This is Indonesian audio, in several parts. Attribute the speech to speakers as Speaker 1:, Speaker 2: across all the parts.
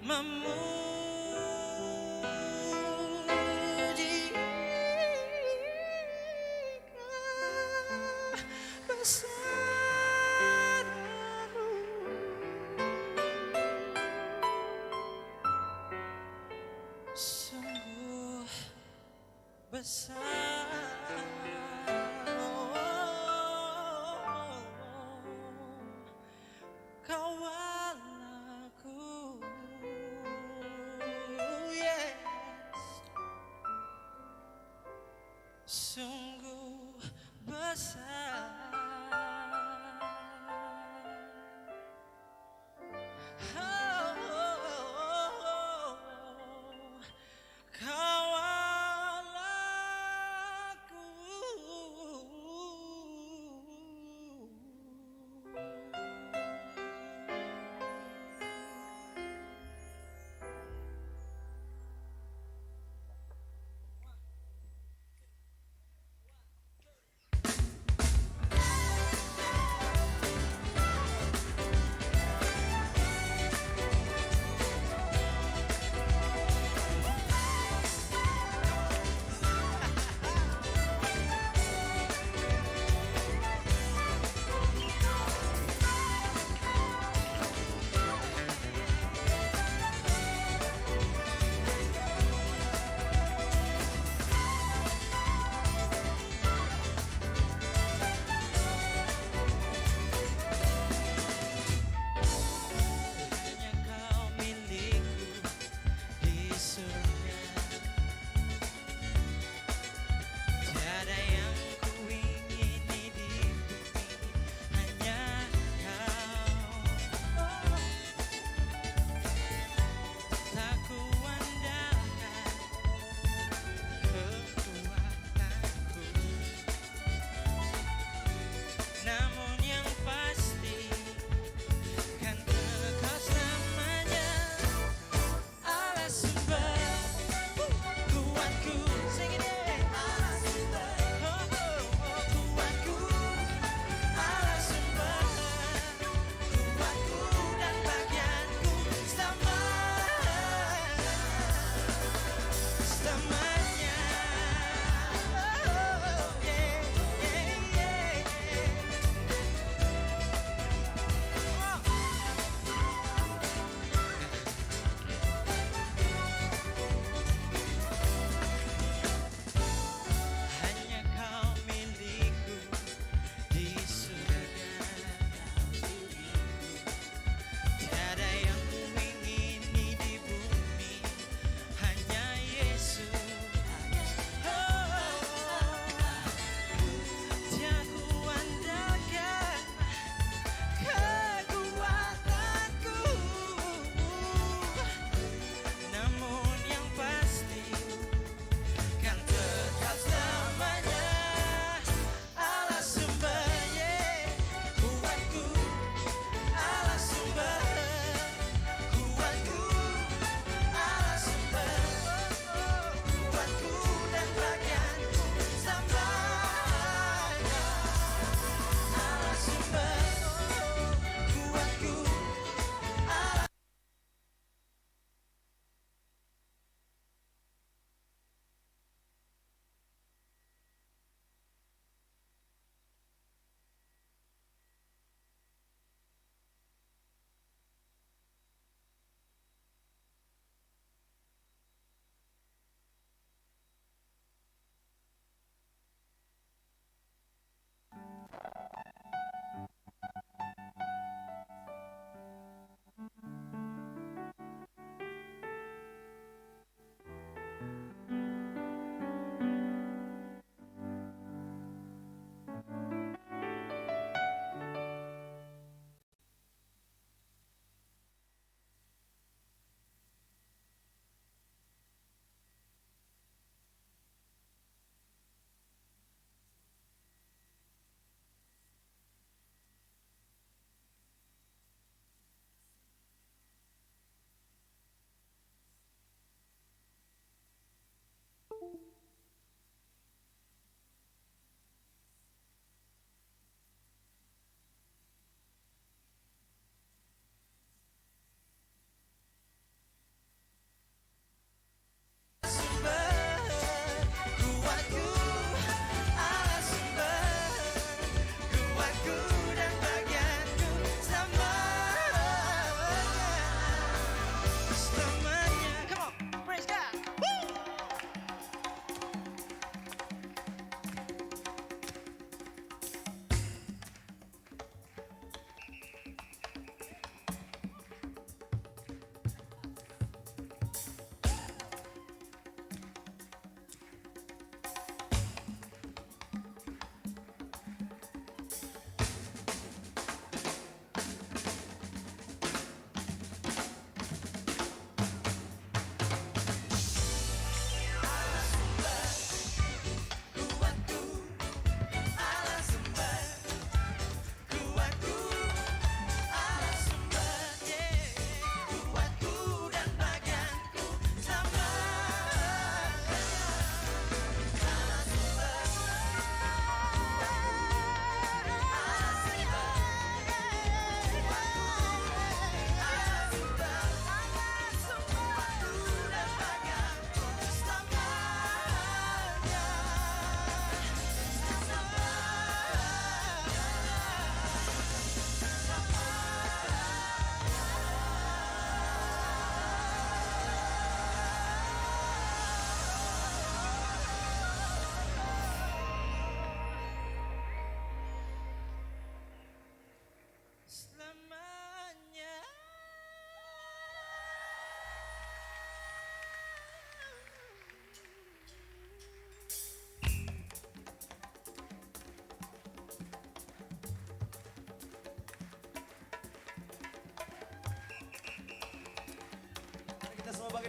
Speaker 1: memuji besarmu, sungguh besar. Kau Allahku, yes, sungguh besar. Kau Allahku.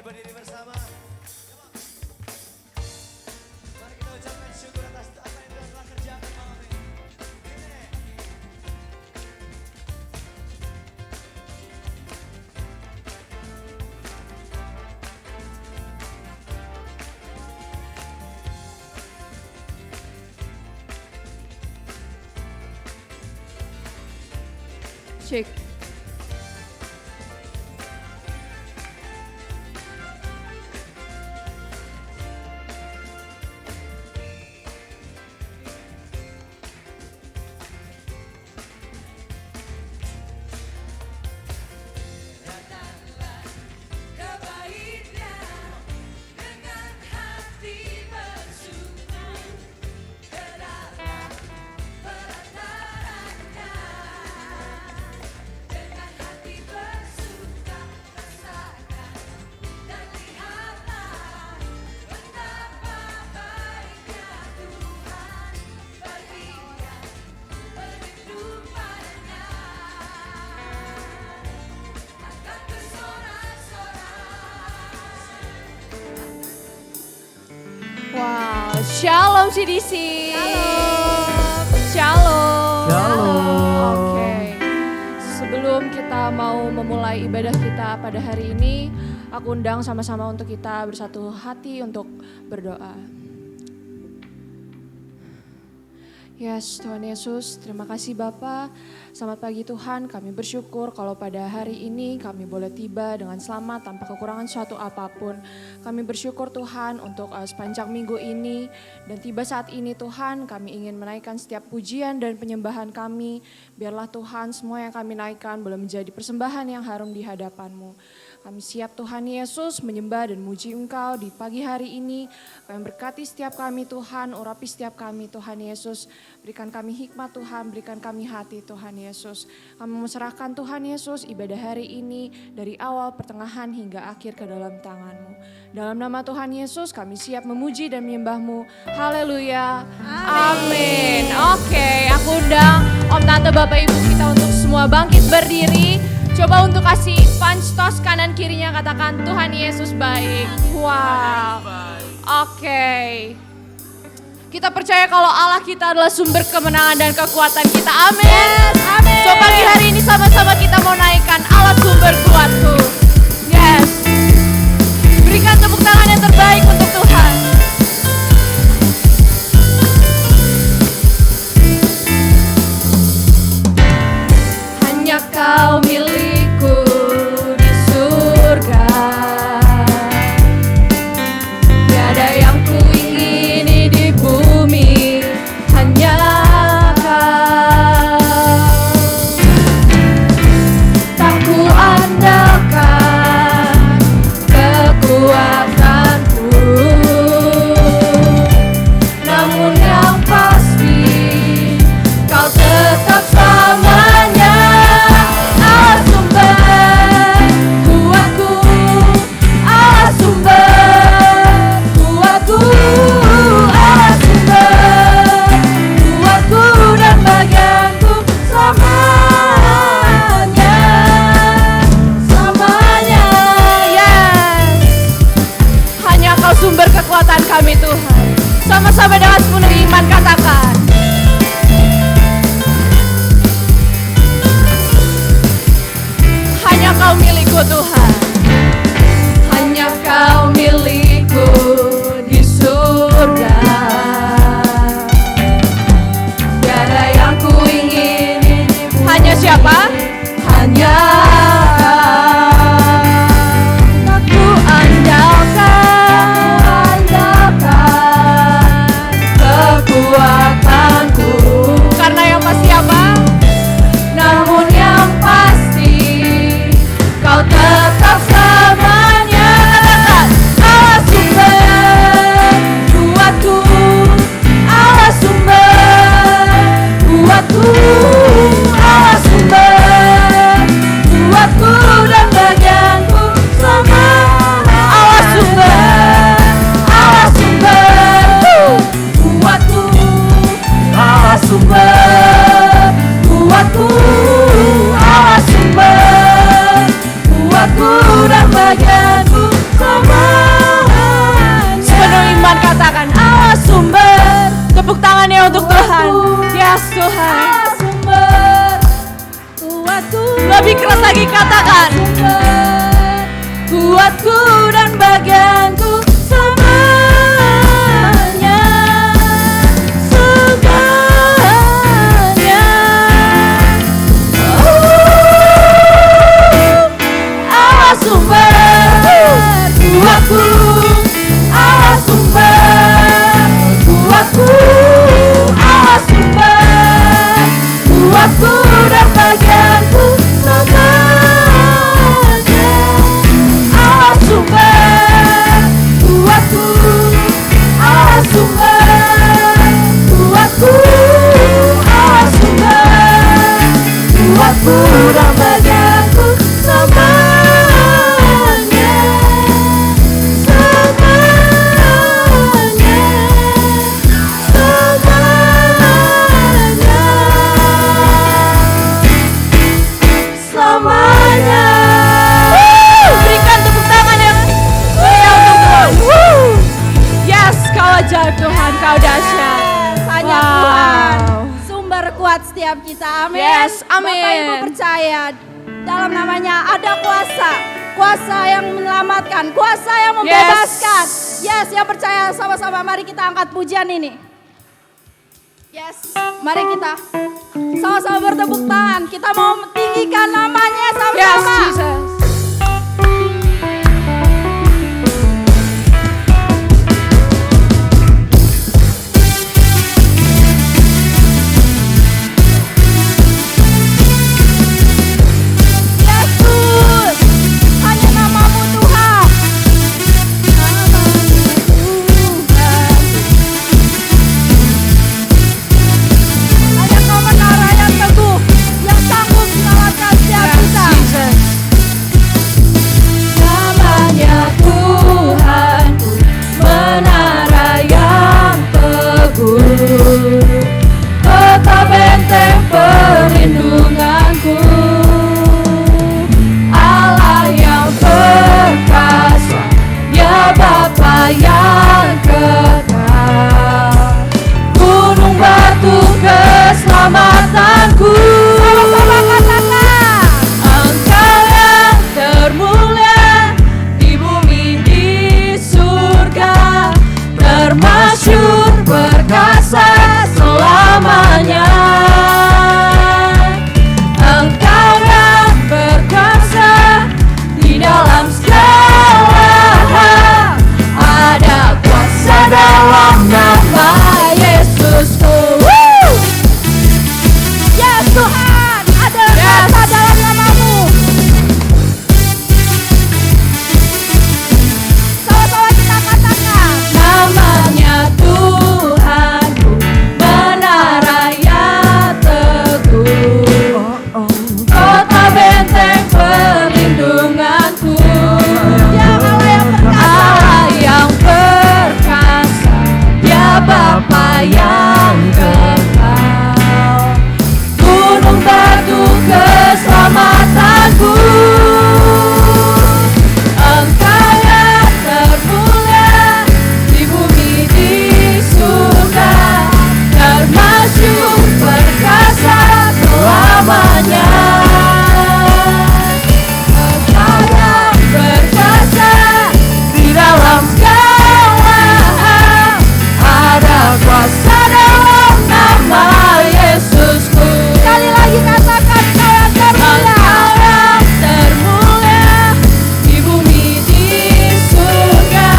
Speaker 2: berdiri bersama. Mari kita ucapkan syukur atas apa yang Tuhan telah kerjakan malam ini.
Speaker 3: Cek. Wow, shalom CDC. Shalom. Oke. Sebelum kita mau memulai ibadah kita pada hari ini, aku undang sama-sama untuk kita bersatu hati untuk berdoa. Yes, Tuhan Yesus, terima kasih Bapa. Selamat pagi Tuhan, kami bersyukur kalau pada hari ini kami boleh tiba dengan selamat tanpa kekurangan suatu apapun. Kami bersyukur Tuhan untuk sepanjang minggu ini dan tiba saat ini Tuhan kami ingin menaikkan setiap pujian dan penyembahan kami. Biarlah Tuhan semua yang kami naikkan boleh menjadi persembahan yang harum di hadapan-Mu. Kami siap Tuhan Yesus menyembah dan muji Engkau di pagi hari ini. Kami berkati setiap kami Tuhan, urapi setiap kami Tuhan Yesus. Berikan kami hikmat Tuhan, berikan kami hati Tuhan Yesus. Kami menserahkan Tuhan Yesus ibadah hari ini dari awal, pertengahan hingga akhir ke dalam tangan-Mu. Dalam nama Tuhan Yesus kami siap memuji dan menyembah-Mu. Haleluya. Amin. Oke, aku undang Om Tante Bapak Ibu kita untuk semua bangkit berdiri. Coba untuk kasih punch toss kanan kirinya katakan Tuhan Yesus baik. Wow. Oke. Kita percaya kalau Allah kita adalah sumber kemenangan dan kekuatan kita. Amin. Amin. So pagi hari ini sama-sama kita mau naikkan Allah sumber kuatku. Yes. Berikan tepuk tangan yang terbaik untuk Tuhan. Hanya Kau milikku di surga. Tiada yang ku ingini di bumi, hanya Kau. Tak ku andalkan kekuatanku, namun yang pasti Kau tetap selamanya. Allah sumber kuatku, Allah sumber kuatku, Allah sumber kuatku dan bagianku selamanya, selamanya. Yes. Hanya Kau sumber kekuatan kami Tuhan. Sama-sama dengan sepenuh iman katakan. Hanya Kau milikku Tuhan. Hanya Kau milikku di surga. Tiada yang ku ingini. Hanya siapa? Hanya Kau. Tak ku andalkan kekuatanku. Karena yang pasti apa? Namun yang pasti Kau tetap Lebih keras lagi katakan. Kuatku dan bagianku semuanya, semuanya. Allah sumber kuatku, Allah sumber kuatku, Allah sumber kuatku dan bagianku semuanya. Allah sumber kuatku, Allah sumber kuatku, Allah sumber kuatku dan bagianku semuanya, semuanya, semuanya. Berikan tepuk tangan yang meriah untuk Tuhan. Yes, kau ajaib Tuhan, kau dahsyat.
Speaker 4: Hanya Tuhan sumber kuat setiap kita. Amin.
Speaker 3: Yes, amin.
Speaker 4: Bapak Ibu percaya dalam namanya ada kuasa. Kuasa yang menyelamatkan, kuasa yang membebaskan. Yes, yang percaya sama-sama mari kita angkat pujian ini. Yes, mari kita sama-sama bertepuk tangan. Kita mau tinggikan namanya
Speaker 3: Yes,
Speaker 4: sama-sama.
Speaker 3: Jesus.
Speaker 4: Yesus, hanya namamu Tuhan. Hanya kau menara yang teguh, yang sanggup menyelamatkan setiap kita.
Speaker 3: Jesus. Namanya Tuhan, menara yang teguh, kota benteng perlindunganku, Allah yang perkasa, ya Bapa yang kekal, gunung batu keselamatanku.
Speaker 4: Sama-sama katakan.
Speaker 3: Engkau yang termulia di bumi di surga, termasyhur perkasa selamanya. Engkau yang berkuasa di dalam segala hal, ada kuasa dalam nama Yesusku.
Speaker 4: Yes Tuhan, ada kuasa dalam namamu. Sama-sama kita katakan.
Speaker 3: Namanya Tuhanku, menara yang teguh, kota benteng perlindunganku,
Speaker 4: Dia Allah yang perkasa.
Speaker 3: Allah yang perkasa, Dia Bapa yang kekal, gunung batu keselamatanku. Engkau yang termulia di bumi di surga, termasyhur perkasa selamanya. Engkau yang berkuasa di dalam segala hal, ada kuasa dalam nama Yesusku.
Speaker 4: Sekali lagi katakan kau yang termulia.
Speaker 3: Engkau yang termulia di bumi di surga,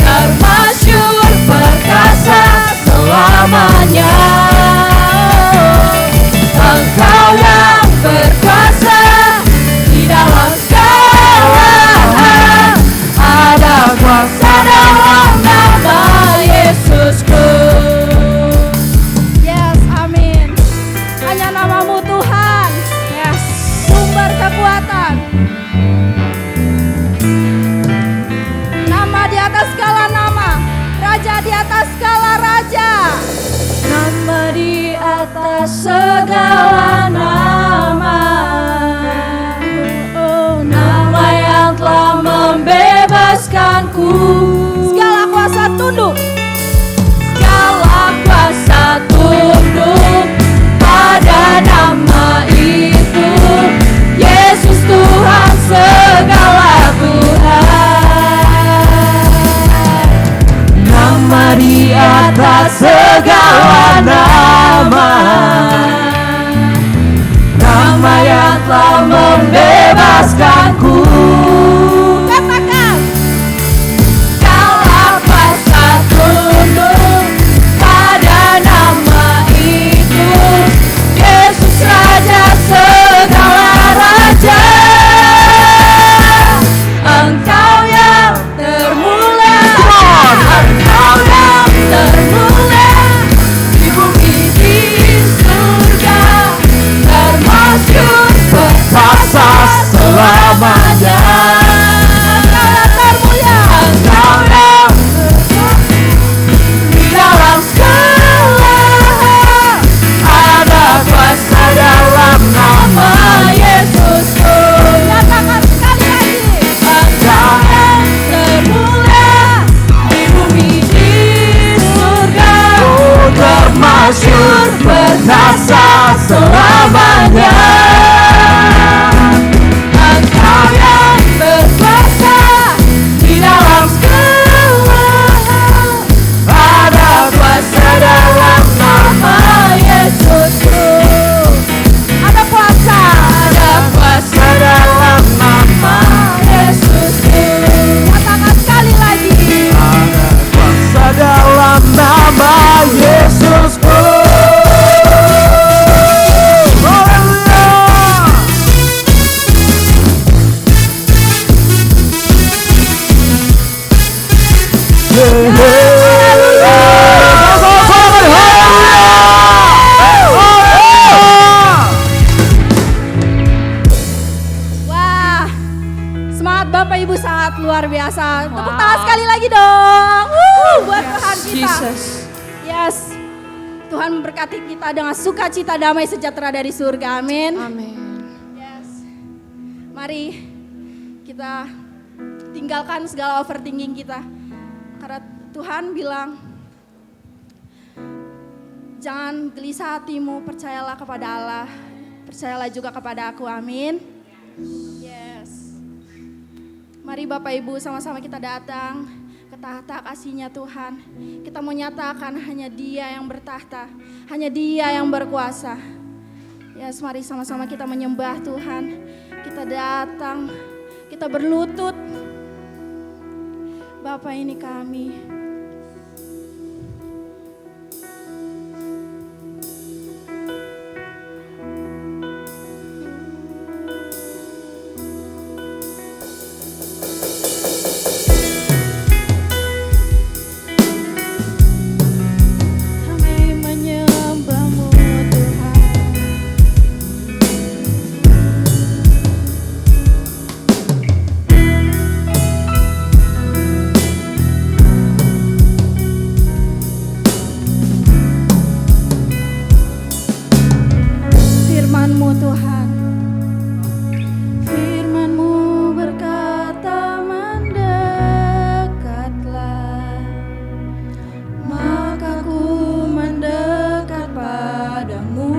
Speaker 3: termasyhur perkasa selamanya. Engkau yang berkuasa di dalam segala hal, ada kuasa dalam nama Yesusku.
Speaker 4: Yes, amin. Hanya namamu Tuhan.
Speaker 3: Yes.
Speaker 4: Sumber kekuatan. Nama di atas segala nama. Raja di atas segala raja.
Speaker 3: Nama di atas segala nama, nama yang telah membebaskanku.
Speaker 4: Segala kuasa tunduk.
Speaker 3: Segala kuasa tunduk pada nama itu,
Speaker 5: telah membebaskanku.
Speaker 4: Katakan.
Speaker 5: Kaulah kuasa tunduk pada nama itu, Yesus Raja segala raja. Engkau yang termulia, Engkau yang termulia di bumi di surga, termasyhur perkasa selamanya. Engkau yang termulia, Engkau yang di dalam segala ada kuasa dalam nama Yesusku.
Speaker 4: Nyatakan sekali lagi.
Speaker 5: Engkau yang termulia di bumi di surga, termasyhur perkasa selamanya. Engkau yang berkuasa di dalam segala, ada kuasa dalam nama Yesusku.
Speaker 4: Ada kuasa.
Speaker 5: Ada kuasa dalam nama Yesusku.
Speaker 4: Katakan sekali lagi.
Speaker 5: Ada kuasa dalam nama Yesusku.
Speaker 4: Wah, semangat Bapak Ibu sangat luar biasa. Tepuk tangan sekali lagi dong. Buat Tuhan kita.
Speaker 3: Jesus.
Speaker 4: Yes. Tuhan memberkati kita dengan sukacita damai sejahtera dari surga. Amin.
Speaker 3: Amin.
Speaker 4: Yes. Mari kita tinggalkan segala overthinking kita. Karena Tuhan bilang, jangan gelisah hatimu, percayalah kepada Allah. Percayalah juga kepada aku, amin. Yes. Mari Bapak Ibu sama-sama kita datang ke tahta kasih-Nya Tuhan. Kita mau nyatakan hanya Dia yang bertahta, hanya Dia yang berkuasa. Yes, mari sama-sama kita menyembah Tuhan. Kita datang, kita berlutut. Bapa, ini kami. Kami menyembah-Mu Tuhan. Firman-Mu Tuhan, Firman-Mu berkata mendekatlah, maka ku mendekat padamu.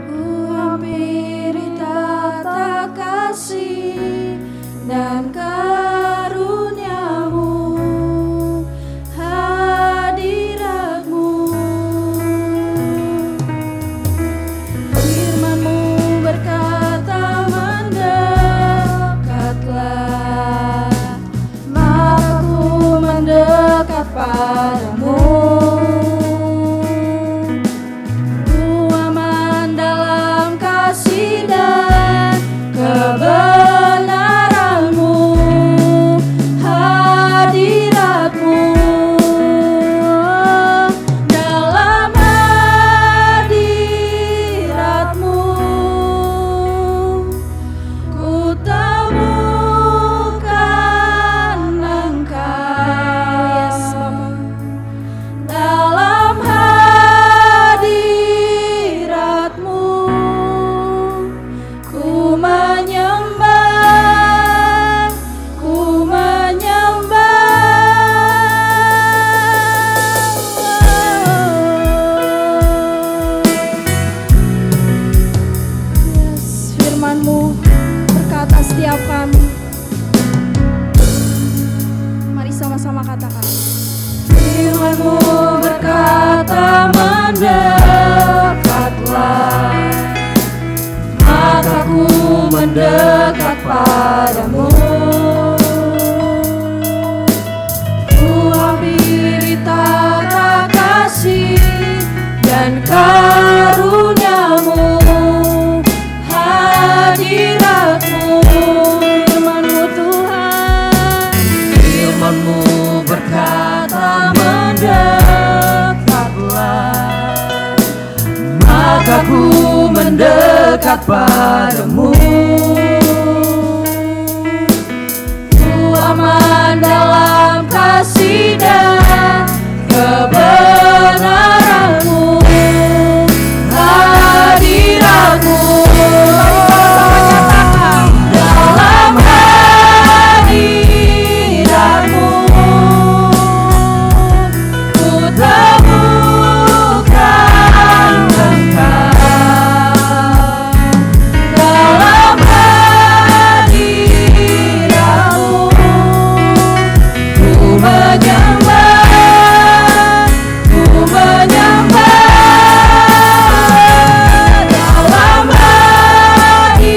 Speaker 4: Ku hampiri tata kasih dan karunia-Mu, hadirat-Mu.
Speaker 5: karuniamu, hadiratmu,
Speaker 4: Firman-Mu Tuhan,
Speaker 5: firman-Mu berkata mendekatlah, maka ku mendekat padamu. Ku aman dalam kasih dan kebenaran-Mu, hadirat-Mu, dalam hadirat-Mu ku temukan Engkau, dalam hadirat-Mu ku menyembah, ku menyembah, dalam hadirat-Mu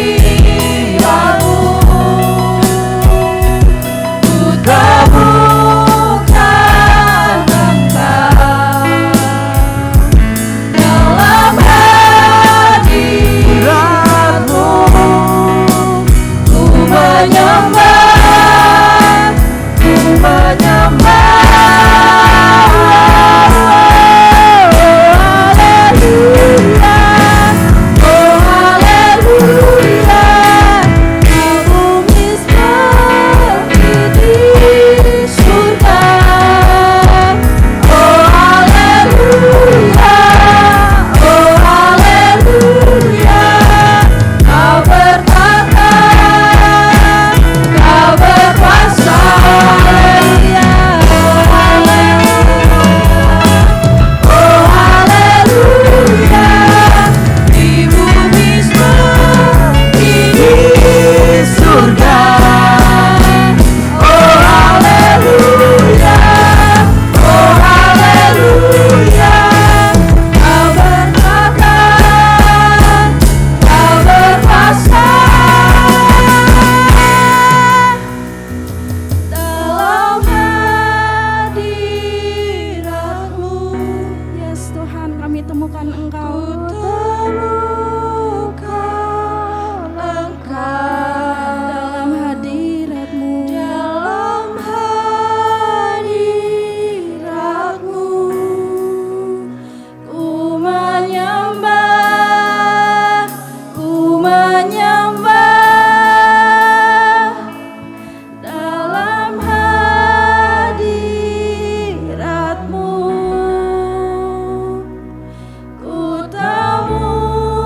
Speaker 5: ku temukan Engkau, dalam hadirat-Mu ku menyembah, ku menyembah. Oh haleluya, di bumi seperti di surga. Oh haleluya, oh haleluya, Kau bertata, Kau berkuasa. Oh haleluya, di bumi seperti di surga. Oh haleluya, oh haleluya, Kau bertata, Kau berkuasa. Dalam hadirat-Mu,
Speaker 4: yes Tuhan, kami temukan Engkau. Dalam hadirat-Mu,
Speaker 5: dalam hadirat-Mu ku menyembah, ku menyembah, dalam hadirat-Mu ku temukan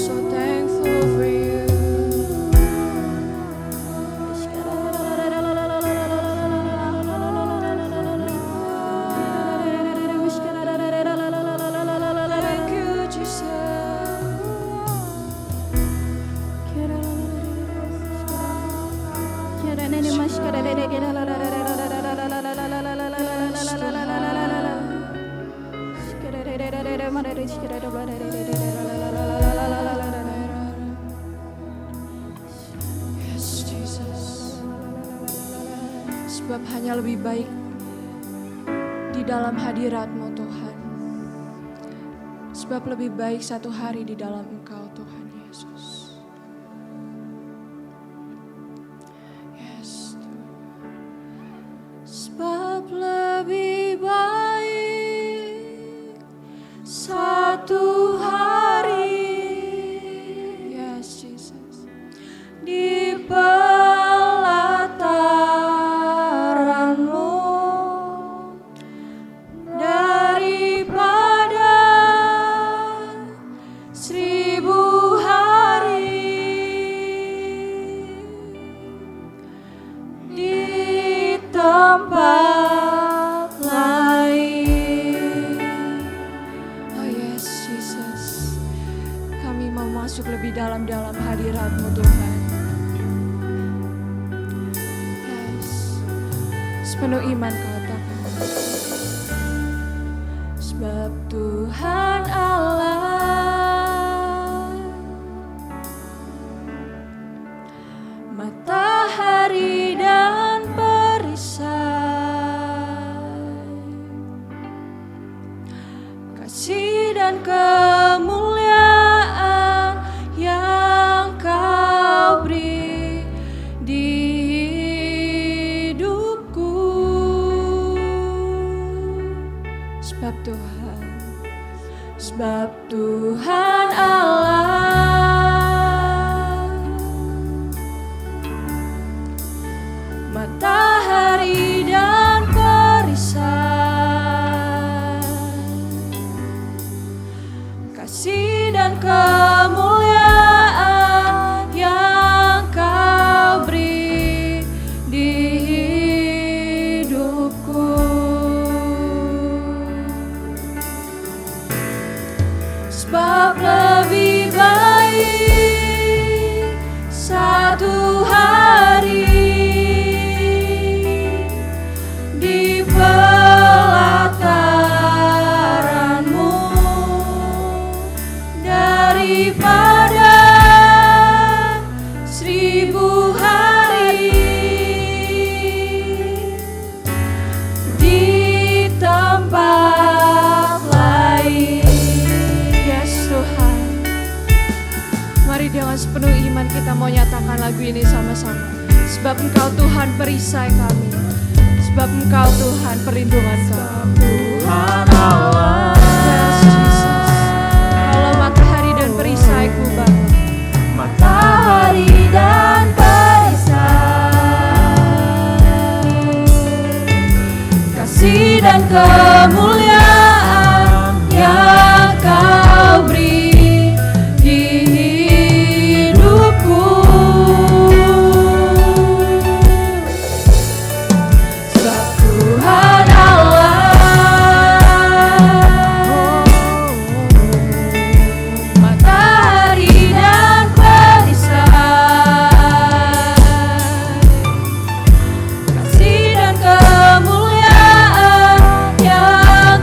Speaker 3: so thankful for you. Thank you, Jesus. Yes, Jesus. Sebab hanya lebih baik di dalam hadirat-Mu, Tuhan. Sebab lebih baik satu hari di dalam Engkau, Tuhan Yesus. Yes, Tuhan. Sebab lebih baik satu hari, yes, Jesus, di pelataran-Mu daripada 1000 hari di tempat lain. Oh yes, Jesus, kami mau masuk lebih dalam-dalam hadirat-Mu, Tuhan. Yes, sepenuh iman katakan. Sebab Tuhan Allah, matahari dan perisai, kasih dan kemuliaan yang Kau beri di hidupku. Sebab Tuhan Allah, matahari dan perisai, kasih dan kemuliaan yang Kau beri di hidupku. Sebab lebih baik satu hari di pelataran-Mu daripada 1000 hari di tempat lain. Yes, Tuhan. Mari dengan sepenuh iman kita mau nyatakan lagu ini sama-sama. Sebab Engkau Tuhan perisai kami, sebab Engkau Tuhan perlindungan kami.
Speaker 2: Tuhan Allah,
Speaker 3: Yes, Jesus. Kalau matahari dan perisaiku, Bapa,
Speaker 2: matahari dan perisai,
Speaker 3: kasih dan kemuliaan yang Kau beri di hidupku. Sebab Tuhan Allah, matahari dan perisai, kasih dan kemuliaan yang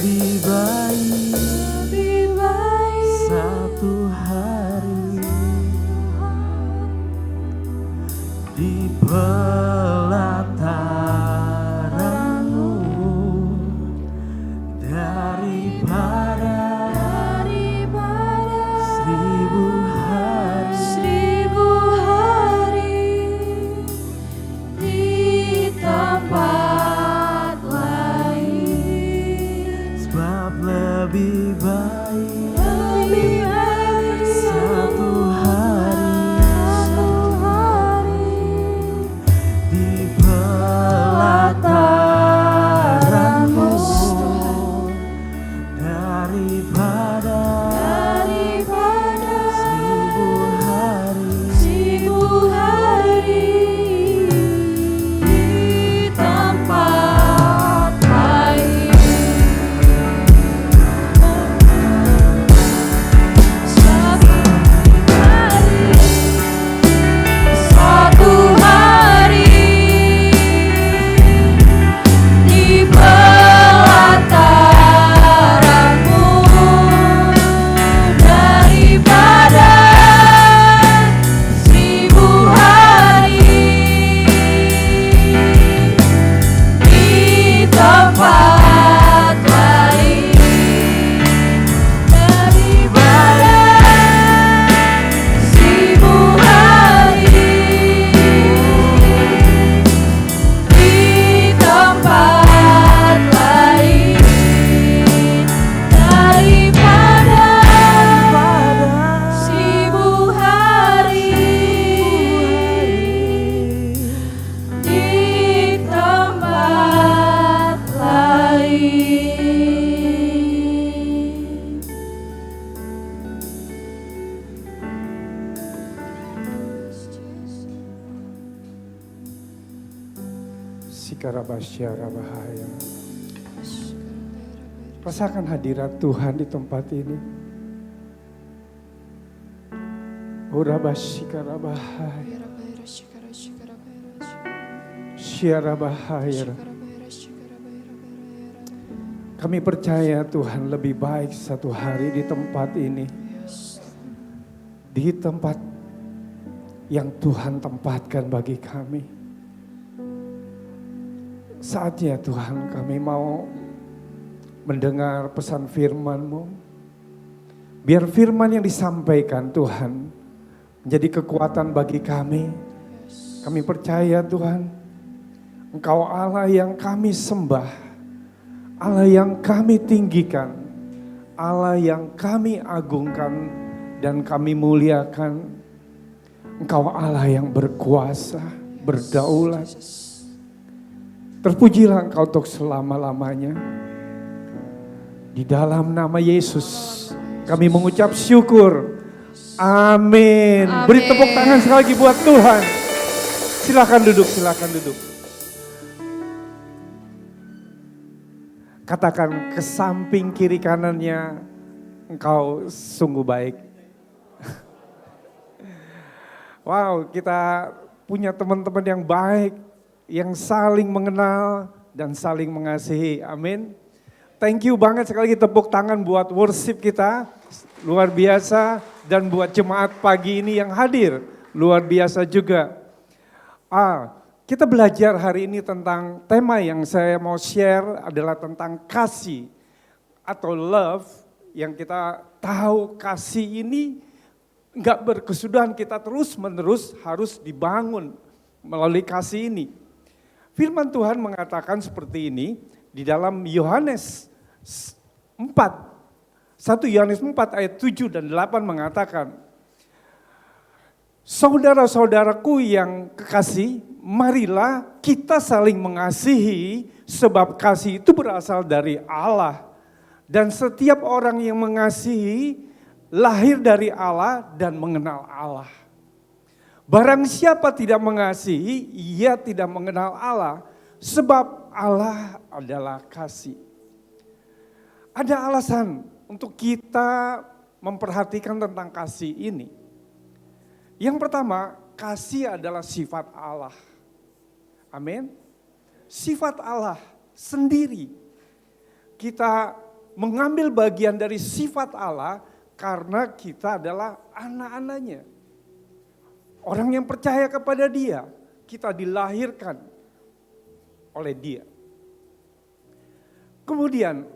Speaker 6: lebih baik satu hari di pelataranmu daripada 1000 hari
Speaker 5: di tempat lain.
Speaker 6: sebab lebih baik satu hari di pelataranmu daripada
Speaker 5: 1000 hari di tempat lain. Satu hari di pelataranmu daripada 1000 hari di tempat lain. Daripada 1000 hari di tempat lain. Daripada 1000 hari di tempat lain.
Speaker 7: Sikarabasyara bahaya. Rasakan hadirat Tuhan di tempat ini. Urabasyikara bahaya. Syara bahaya. Kami percaya Tuhan lebih baik satu hari di tempat ini. Di tempat yang Tuhan tempatkan bagi kami. Saatnya Tuhan kami mau mendengar pesan firman-Mu. Biar firman yang disampaikan Tuhan menjadi kekuatan bagi kami. Kami percaya Tuhan, Engkau Allah yang kami sembah, Allah yang kami tinggikan, Allah yang kami agungkan dan kami muliakan. Engkau Allah yang berkuasa, berdaulat. Terpujilah Engkau untuk selama-lamanya. Di dalam nama Yesus kami mengucap syukur. Amin. Beri tepuk tangan sekali lagi buat Tuhan. Silakan duduk, silakan duduk. Katakan ke samping kiri kanannya, engkau sungguh baik. Wow, kita punya teman-teman yang baik, yang saling mengenal dan saling mengasihi. Amin. Thank you banget, sekali lagi tepuk tangan buat worship kita. Luar biasa. Dan buat jemaat pagi ini yang hadir, luar biasa juga. Kita belajar hari ini tentang tema yang saya mau share adalah tentang kasih atau love. Yang kita tahu kasih ini enggak berkesudahan, kita terus menerus harus dibangun melalui kasih ini. Firman Tuhan mengatakan seperti ini di dalam Yohanes 4. 1 Yohanes 4 ayat 7 dan 8 mengatakan, saudara-saudaraku yang kekasih, marilah kita saling mengasihi sebab kasih itu berasal dari Allah. Dan setiap orang yang mengasihi lahir dari Allah dan mengenal Allah. Barang siapa tidak mengasihi, ia tidak mengenal Allah, sebab Allah adalah kasih. Ada alasan untuk kita memperhatikan tentang kasih ini. Yang pertama, kasih adalah sifat Allah. Amin. Sifat Allah sendiri. Kita mengambil bagian dari sifat Allah karena kita adalah anak-anaknya. Orang yang percaya kepada Dia, kita dilahirkan oleh Dia. Kemudian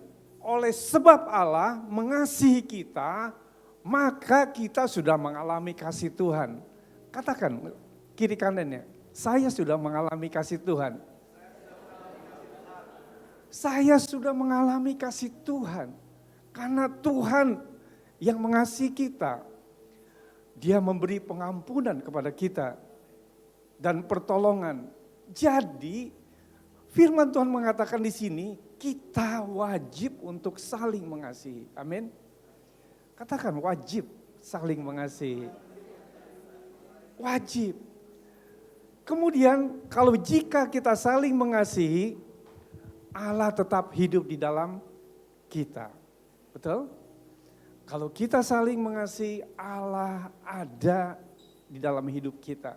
Speaker 7: oleh sebab Allah mengasihi kita, maka kita sudah mengalami kasih Tuhan. Katakan kiri kanannya, saya sudah mengalami kasih Tuhan. Saya sudah mengalami kasih Tuhan. Karena Tuhan yang mengasihi kita. Dia memberi pengampunan kepada kita. Dan pertolongan. Jadi firman Tuhan mengatakan di sini, kita wajib untuk saling mengasihi. Amin. Katakan wajib saling mengasihi. Wajib. Kemudian kalau jika kita saling mengasihi, Allah tetap hidup di dalam kita. Betul? Kalau kita saling mengasihi, Allah ada di dalam hidup kita.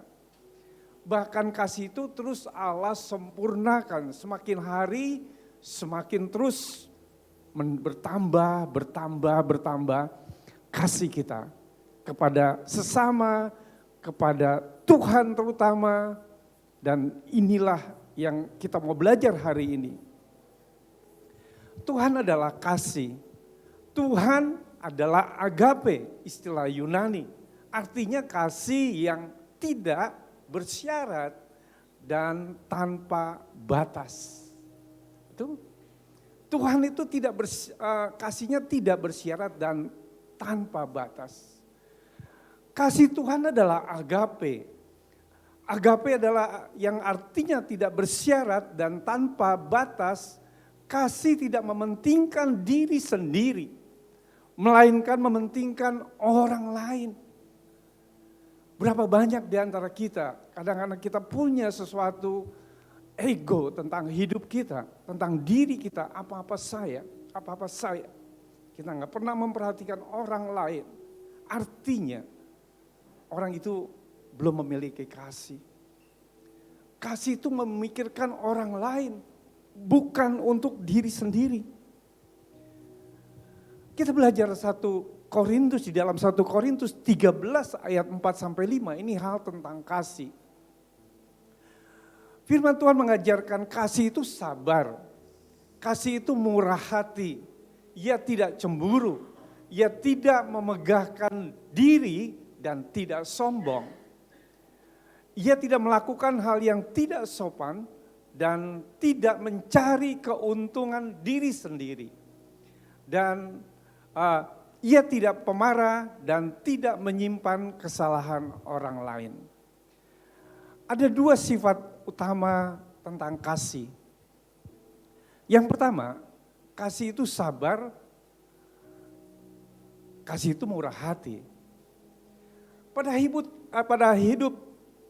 Speaker 7: Bahkan kasih itu terus Allah sempurnakan. Semakin hari, semakin terus bertambah kasih kita kepada sesama, kepada Tuhan terutama. Dan inilah yang kita mau belajar hari ini. Tuhan adalah kasih. Tuhan adalah agape, istilah Yunani. Artinya kasih yang tidak bersyarat dan tanpa batas. Itu Tuhan itu kasihnya tidak bersyarat dan tanpa batas. Kasih Tuhan adalah agape. Agape adalah yang artinya tidak bersyarat dan tanpa batas. Kasih tidak mementingkan diri sendiri, melainkan mementingkan orang lain. Berapa banyak di antara kita, kadang-kadang kita punya sesuatu ego tentang hidup kita, tentang diri kita, apa-apa saya. Kita nggak pernah memperhatikan orang lain. Artinya orang itu belum memiliki kasih. Kasih itu memikirkan orang lain, bukan untuk diri sendiri. Kita belajar 1 Korintus di dalam 1 Korintus 13 ayat 4-5, ini hal tentang kasih. Firman Tuhan mengajarkan kasih itu sabar, kasih itu murah hati, ia tidak cemburu, ia tidak memegahkan diri dan tidak sombong. Ia tidak melakukan hal yang tidak sopan dan tidak mencari keuntungan diri sendiri. Dan ia tidak pemarah dan tidak menyimpan kesalahan orang lain. Ada 2 sifat utama tentang kasih. Yang pertama, kasih itu sabar, kasih itu murah hati. Pada hidup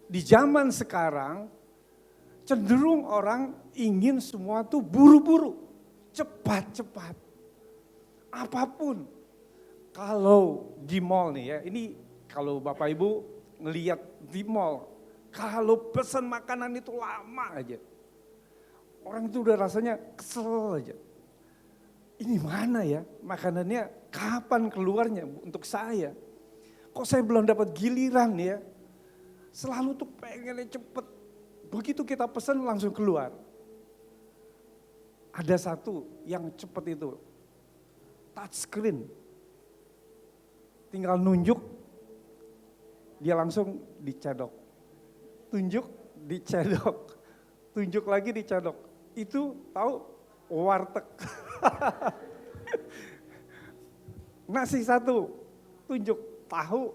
Speaker 7: di zaman sekarang, cenderung orang ingin semua tuh buru-buru, cepat-cepat. Apapun. Kalau di mall nih ya, ini kalau Bapak Ibu ngelihat di mall, kalau pesan makanan itu lama aja. Orang itu udah rasanya kesel aja. Ini mana ya makanannya, kapan keluarnya untuk saya? Kok saya belum dapat giliran ya? Selalu tuh pengennya cepet. Begitu kita pesan langsung keluar. Ada satu yang cepet itu, touchscreen. Tinggal nunjuk, dia langsung dicedok. Tunjuk, dicedok. Tunjuk lagi dicedok. Itu tahu warteg. Nasi satu, tunjuk, tahu,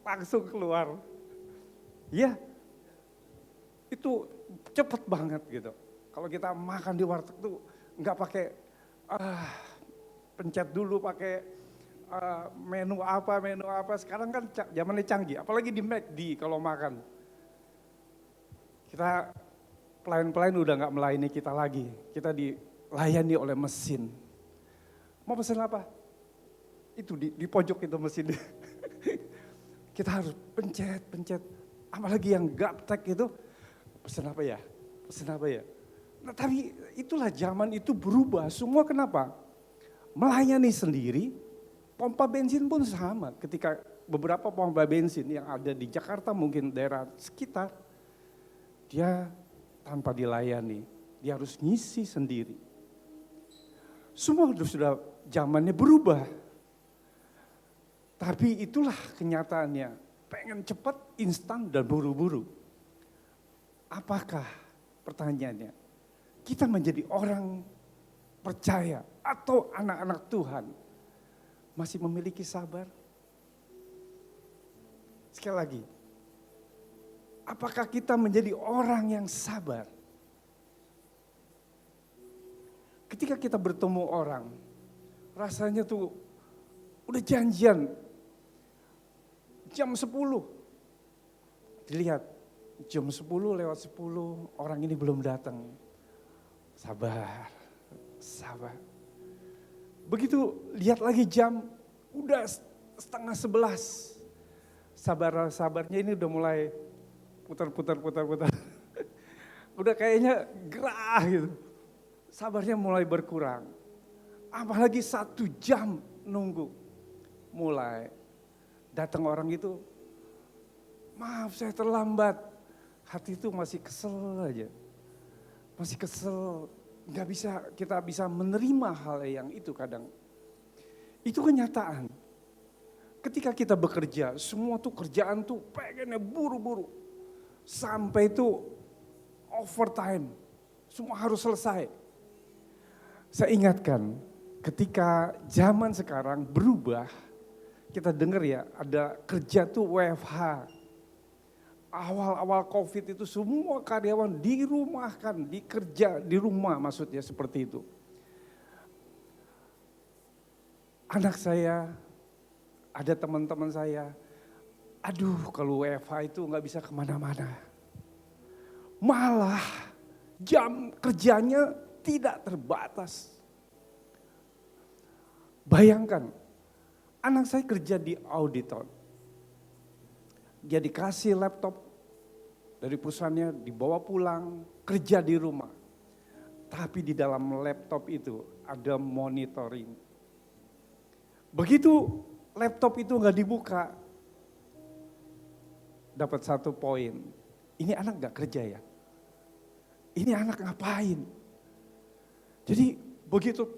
Speaker 7: langsung keluar. Ya, itu cepet banget gitu. Kalau kita makan di warteg tuh nggak pakai pencet dulu pakai menu apa. Sekarang kan zamannya canggih, apalagi di McD kalau makan. Kita pelayan-pelayan udah nggak melayani kita lagi, kita dilayani oleh mesin. Mau pesan apa? Itu di pojok itu mesin. Kita harus pencet. Apalagi yang gaptek itu, pesan apa ya? Nah tapi itulah zaman itu berubah, semua kenapa? melayani sendiri, pompa bensin pun sama. Ketika beberapa pompa bensin yang ada di Jakarta mungkin daerah sekitar, dia tanpa dilayani, dia harus ngisi sendiri. Semua sudah zamannya berubah. Tapi itulah kenyataannya, pengen cepat, instan dan buru-buru. Apakah pertanyaannya, kita menjadi orang percaya atau anak-anak Tuhan masih memiliki sabar? Sekali lagi, apakah kita menjadi orang yang sabar? Ketika kita bertemu orang, rasanya tuh udah janjian jam 10. Dilihat, jam 10 lewat 10 orang ini belum datang. Sabar, sabar. Begitu lihat lagi jam, udah setengah 11. Sabarnya ini udah mulai putar. Udah kayaknya gerah gitu. Sabarnya mulai berkurang. Apalagi 1 jam nunggu. Mulai datang orang itu, maaf saya terlambat. Hati itu masih kesel aja. Masih kesel, kita bisa menerima hal yang itu kadang. Itu kenyataan. Ketika kita bekerja, semua tuh kerjaan tuh pengennya buru-buru. Sampai itu overtime, semua harus selesai. Saya ingatkan, ketika zaman sekarang berubah, kita dengar ya ada kerja tuh WFH. Awal-awal COVID itu semua karyawan dirumahkan, dikerja di rumah maksudnya seperti itu. Anak saya, ada teman-teman saya, aduh kalau WFH itu nggak bisa kemana-mana. Malah jam kerjanya tidak terbatas. Bayangkan, anak saya kerja di auditor. Dia dikasih laptop dari perusahaannya, dibawa pulang, kerja di rumah. Tapi di dalam laptop itu ada monitoring. Begitu laptop itu nggak dibuka, dapat 1 poin. Ini anak nggak kerja ya? Ini anak ngapain? Jadi begitu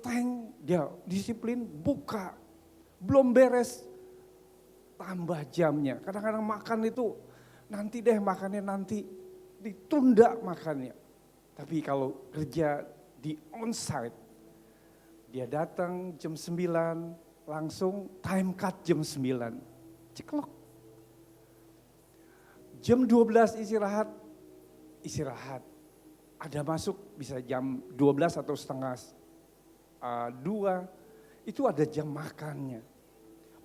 Speaker 7: dia disiplin, buka. Belum beres, tambah jamnya. Kadang-kadang makan itu, nanti deh makannya nanti, ditunda makannya. Tapi kalau kerja di onsite, dia datang jam 9, langsung time cut jam 9. Ceklok. Jam 12 istirahat. Ada masuk bisa jam 12 atau setengah 2, itu ada jam makannya.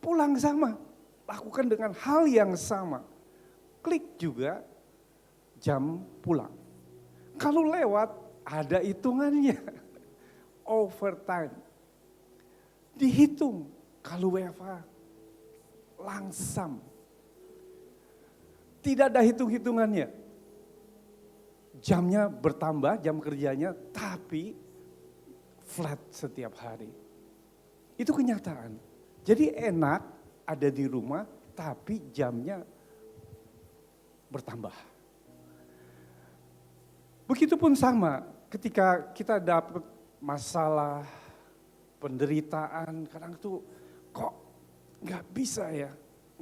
Speaker 7: Pulang sama, lakukan dengan hal yang sama. Klik juga jam pulang. Kalau lewat, ada hitungannya. Overtime. Dihitung, kalau WFH langsam. Tidak ada hitung-hitungannya. Jamnya bertambah, jam kerjanya, tapi flat setiap hari. Itu kenyataan. Jadi enak ada di rumah, tapi jamnya bertambah. Begitupun sama ketika kita dapat masalah, penderitaan, kadang tuh kok nggak bisa ya,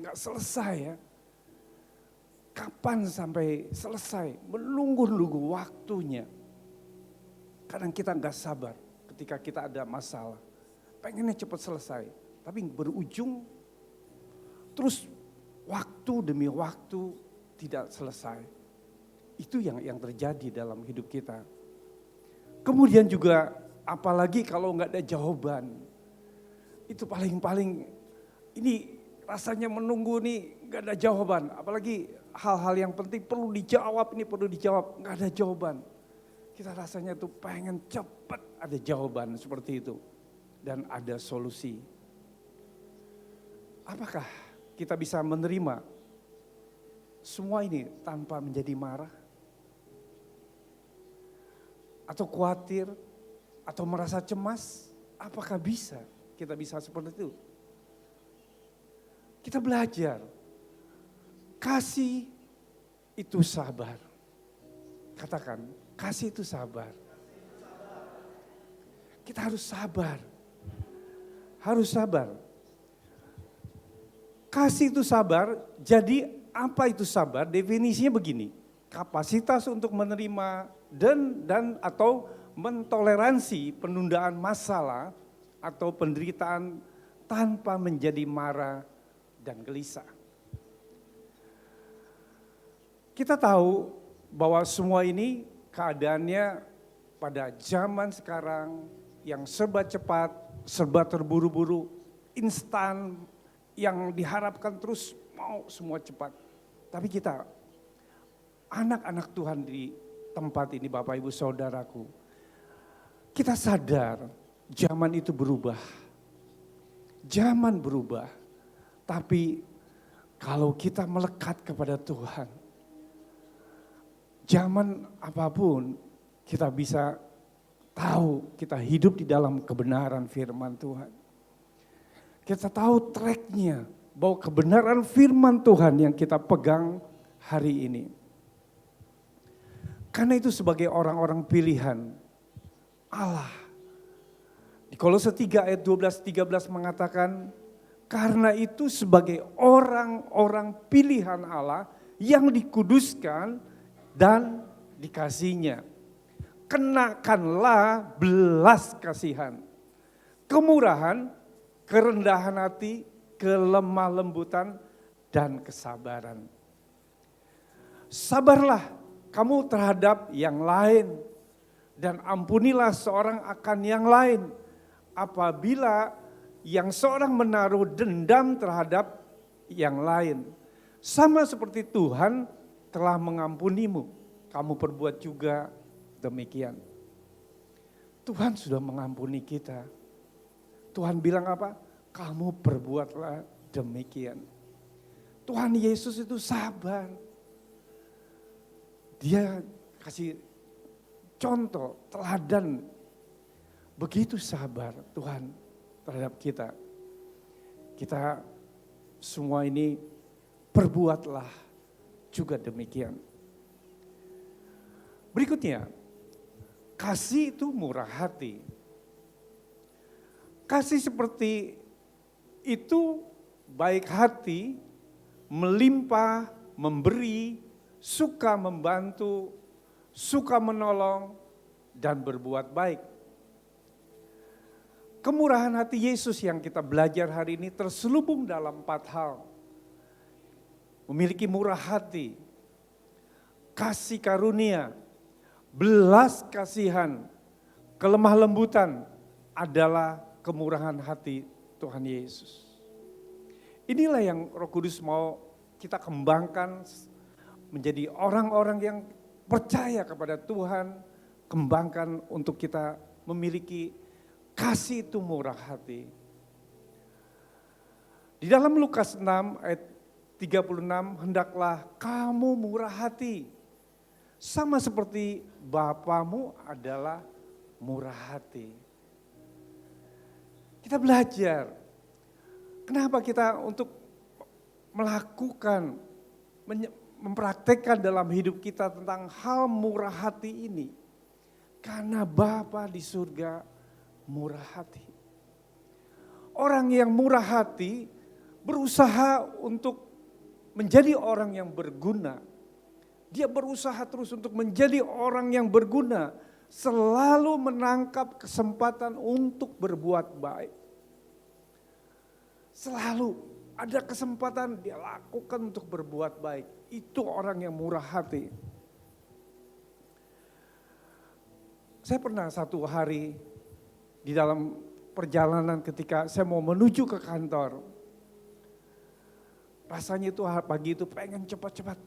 Speaker 7: nggak selesai ya. Kapan sampai selesai? Menunggu-nunggu waktunya. Kadang kita nggak sabar ketika kita ada masalah. Pengennya cepat selesai, tapi berujung terus waktu demi waktu tidak selesai. Itu yang terjadi dalam hidup kita. Kemudian juga apalagi kalau nggak ada jawaban. Itu paling ini rasanya menunggu nih nggak ada jawaban. Apalagi hal-hal yang penting perlu dijawab, nggak ada jawaban. Kita rasanya tuh pengen cepat ada jawaban seperti itu. Dan ada solusi. Apakah kita bisa menerima semua ini tanpa menjadi marah? Atau khawatir? Atau merasa cemas? Apakah bisa? kita bisa seperti itu. Kita belajar, kasih itu sabar. Katakan, kasih itu sabar. Kita harus sabar. Harus sabar. Kasih itu sabar, jadi apa itu sabar? Definisinya begini, kapasitas untuk menerima dan atau mentoleransi penundaan masalah atau penderitaan tanpa menjadi marah dan gelisah. Kita tahu bahwa semua ini keadaannya pada zaman sekarang yang serba cepat, serba terburu-buru, instan, yang diharapkan terus mau semua cepat. Tapi kita, anak-anak Tuhan di tempat ini Bapak Ibu Saudaraku, kita sadar zaman itu berubah. Zaman berubah, tapi kalau kita melekat kepada Tuhan, zaman apapun kita bisa tahu kita hidup di dalam kebenaran firman Tuhan. Kita tahu tracknya bahwa kebenaran firman Tuhan yang kita pegang hari ini. Karena itu sebagai orang-orang pilihan Allah. Di Kolose 3 ayat 12-13 mengatakan, karena itu sebagai orang-orang pilihan Allah yang dikuduskan dan dikasihinya. Kenakanlah belas kasihan, kemurahan, kerendahan hati, kelemah lembutan, dan kesabaran. Sabarlah kamu terhadap yang lain, dan ampunilah seorang akan yang lain. Apabila yang seorang menaruh dendam terhadap yang lain, sama seperti Tuhan telah mengampunimu, kamu perbuat juga demikian. Tuhan sudah mengampuni kita. Tuhan bilang apa? Kamu perbuatlah demikian. Tuhan Yesus itu sabar. Dia kasih contoh, teladan. Begitu sabar Tuhan terhadap kita. Kita semua ini perbuatlah juga demikian. Berikutnya, kasih itu murah hati. Kasih seperti itu baik hati, melimpah, memberi, suka membantu, suka menolong, dan berbuat baik. Kemurahan hati Yesus yang kita belajar hari ini terselubung dalam 4 hal. Memiliki murah hati, kasih karunia, belas kasihan, kelemah lembutan adalah kemurahan hati Tuhan Yesus. Inilah yang Roh Kudus mau kita kembangkan menjadi orang-orang yang percaya kepada Tuhan, kembangkan untuk kita memiliki kasih itu murah hati. Di dalam Lukas 6 ayat 36, hendaklah kamu murah hati, sama seperti Bapamu adalah murah hati. Kita belajar, kenapa kita untuk melakukan, mempraktekkan dalam hidup kita tentang hal murah hati ini. Karena Bapa di surga murah hati. Orang yang murah hati berusaha untuk menjadi orang yang berguna. Dia berusaha terus untuk menjadi orang yang berguna. Selalu menangkap kesempatan untuk berbuat baik. Selalu ada kesempatan dia lakukan untuk berbuat baik. Itu orang yang murah hati. Saya pernah satu hari di dalam perjalanan ketika saya mau menuju ke kantor. Rasanya itu pagi itu pengen cepat-cepat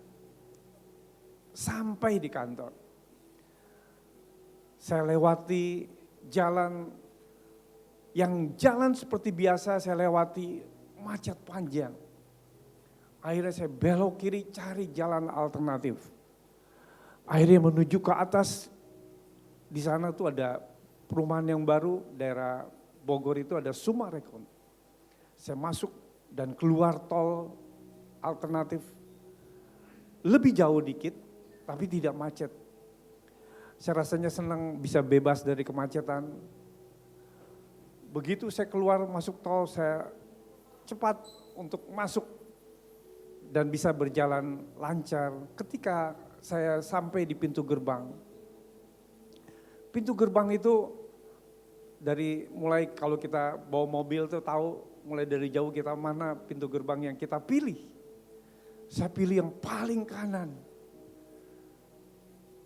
Speaker 7: sampai di kantor. Saya lewati jalan yang jalan seperti biasa saya lewati macet panjang. Akhirnya saya belok kiri cari jalan alternatif. Akhirnya menuju ke atas, di sana tuh ada perumahan yang baru, daerah Bogor itu ada Sumarekon. Saya masuk dan keluar tol alternatif lebih jauh dikit, tapi tidak macet. Saya rasanya senang bisa bebas dari kemacetan. Begitu saya keluar masuk tol, saya cepat untuk masuk dan bisa berjalan lancar. Ketika saya sampai di pintu gerbang itu dari mulai kalau kita bawa mobil tuh tahu mulai dari jauh kita mana pintu gerbang yang kita pilih. Saya pilih yang paling kanan.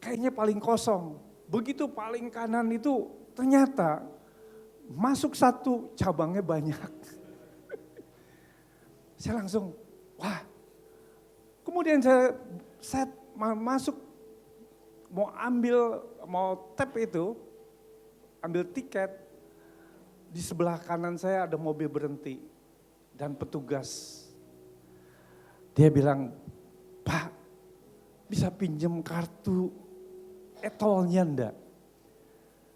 Speaker 7: Kayaknya paling kosong. Begitu paling kanan itu ternyata masuk satu cabangnya banyak. Saya langsung, wah. Kemudian saya masuk mau tap itu, ambil tiket. Di sebelah kanan saya ada mobil berhenti dan petugas. Dia bilang, Pak, bisa pinjem kartu etolnya enggak?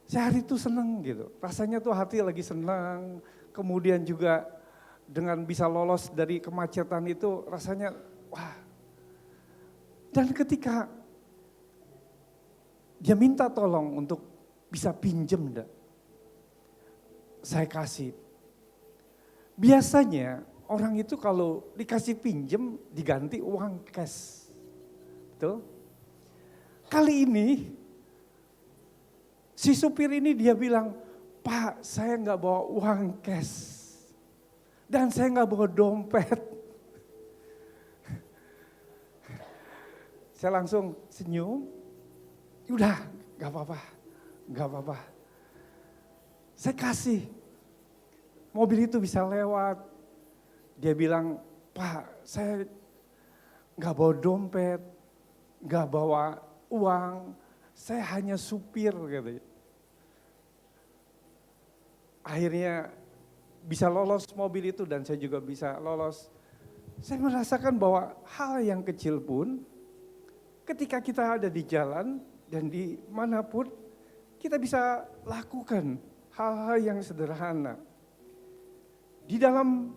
Speaker 7: Saya hari itu senang gitu, rasanya tuh hati lagi senang. Kemudian juga dengan bisa lolos dari kemacetan itu rasanya wah. Dan ketika dia minta tolong untuk bisa pinjem enggak? Saya kasih. Biasanya orang itu kalau dikasih pinjem diganti uang cash. Betul? Kali ini si supir ini dia bilang, Pak saya nggak bawa uang cash. Dan saya nggak bawa dompet. Saya langsung senyum, udah gak apa-apa. Saya kasih, mobil itu bisa lewat. Dia bilang, Pak saya gak bawa dompet, gak bawa uang, saya hanya supir gitu. Akhirnya bisa lolos mobil itu dan saya juga bisa lolos. Saya merasakan bahwa hal yang kecil pun ketika kita ada di jalan dan di manapun kita bisa lakukan hal-hal yang sederhana. Di dalam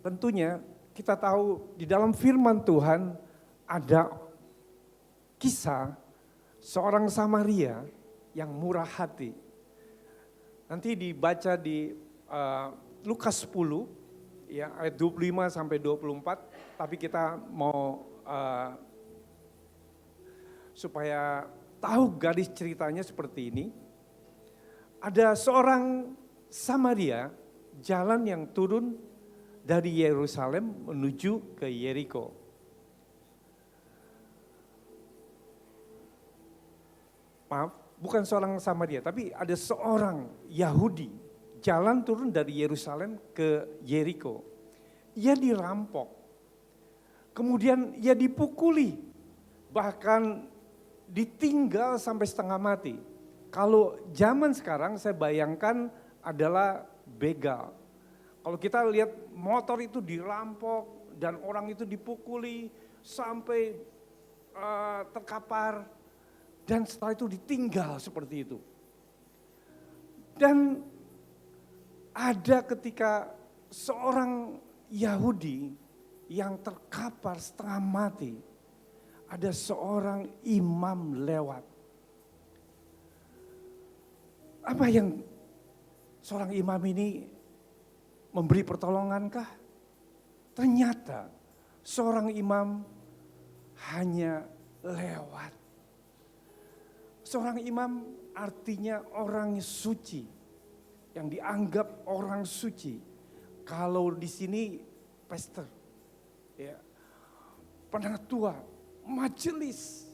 Speaker 7: tentunya kita tahu di dalam firman Tuhan ada kisah seorang Samaria yang murah hati. Nanti dibaca di Lukas 10 ya ayat 25 sampai 24, tapi kita mau supaya tahu garis ceritanya seperti ini. Ada seorang Samaria jalan yang turun dari Yerusalem menuju ke Yeriko. Maaf, bukan seorang Samaria, tapi ada seorang Yahudi jalan turun dari Yerusalem ke Yeriko. Ia dirampok, kemudian ia dipukuli, bahkan ditinggal sampai setengah mati. Kalau zaman sekarang saya bayangkan adalah begal. Kalau kita lihat motor itu dirampok dan orang itu dipukuli sampai terkapar dan setelah itu ditinggal seperti itu. Dan ada ketika seorang Yahudi yang terkapar setengah mati, ada seorang imam lewat. Apa yang seorang imam ini memberi pertolongankah? Ternyata seorang imam hanya lewat. Seorang imam artinya orang suci, yang dianggap orang suci. Kalau di sini pastor, ya, penatua, majelis,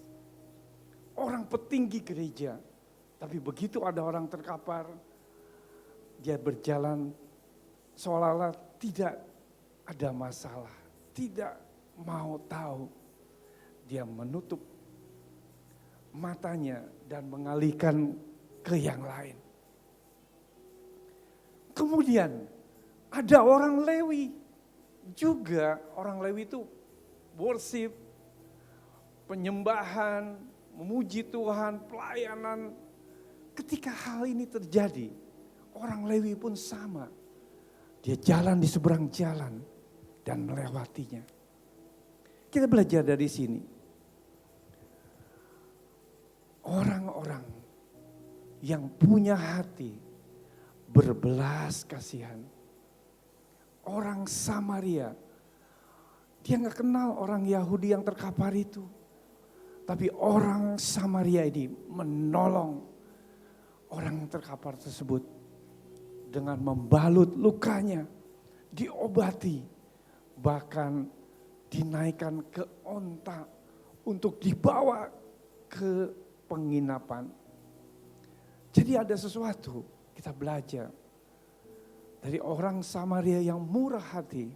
Speaker 7: orang petinggi gereja. Tapi begitu ada orang terkapar, dia berjalan seolah-olah tidak ada masalah, tidak mau tahu. Dia menutup matanya dan mengalihkan ke yang lain. Kemudian ada orang Lewi juga, orang Lewi itu worship, penyembahan, memuji Tuhan, pelayanan. Ketika hal ini terjadi, Orang Lewi pun sama. Dia jalan di seberang jalan dan melewatinya. Kita belajar dari sini. Orang-orang yang punya hati berbelas kasihan. Orang Samaria, dia nggak kenal orang Yahudi yang terkapar itu. Tapi orang Samaria ini menolong orang yang terkapar tersebut dengan membalut lukanya, diobati, bahkan dinaikkan ke onta untuk dibawa ke penginapan. Jadi ada sesuatu kita belajar dari orang Samaria yang murah hati.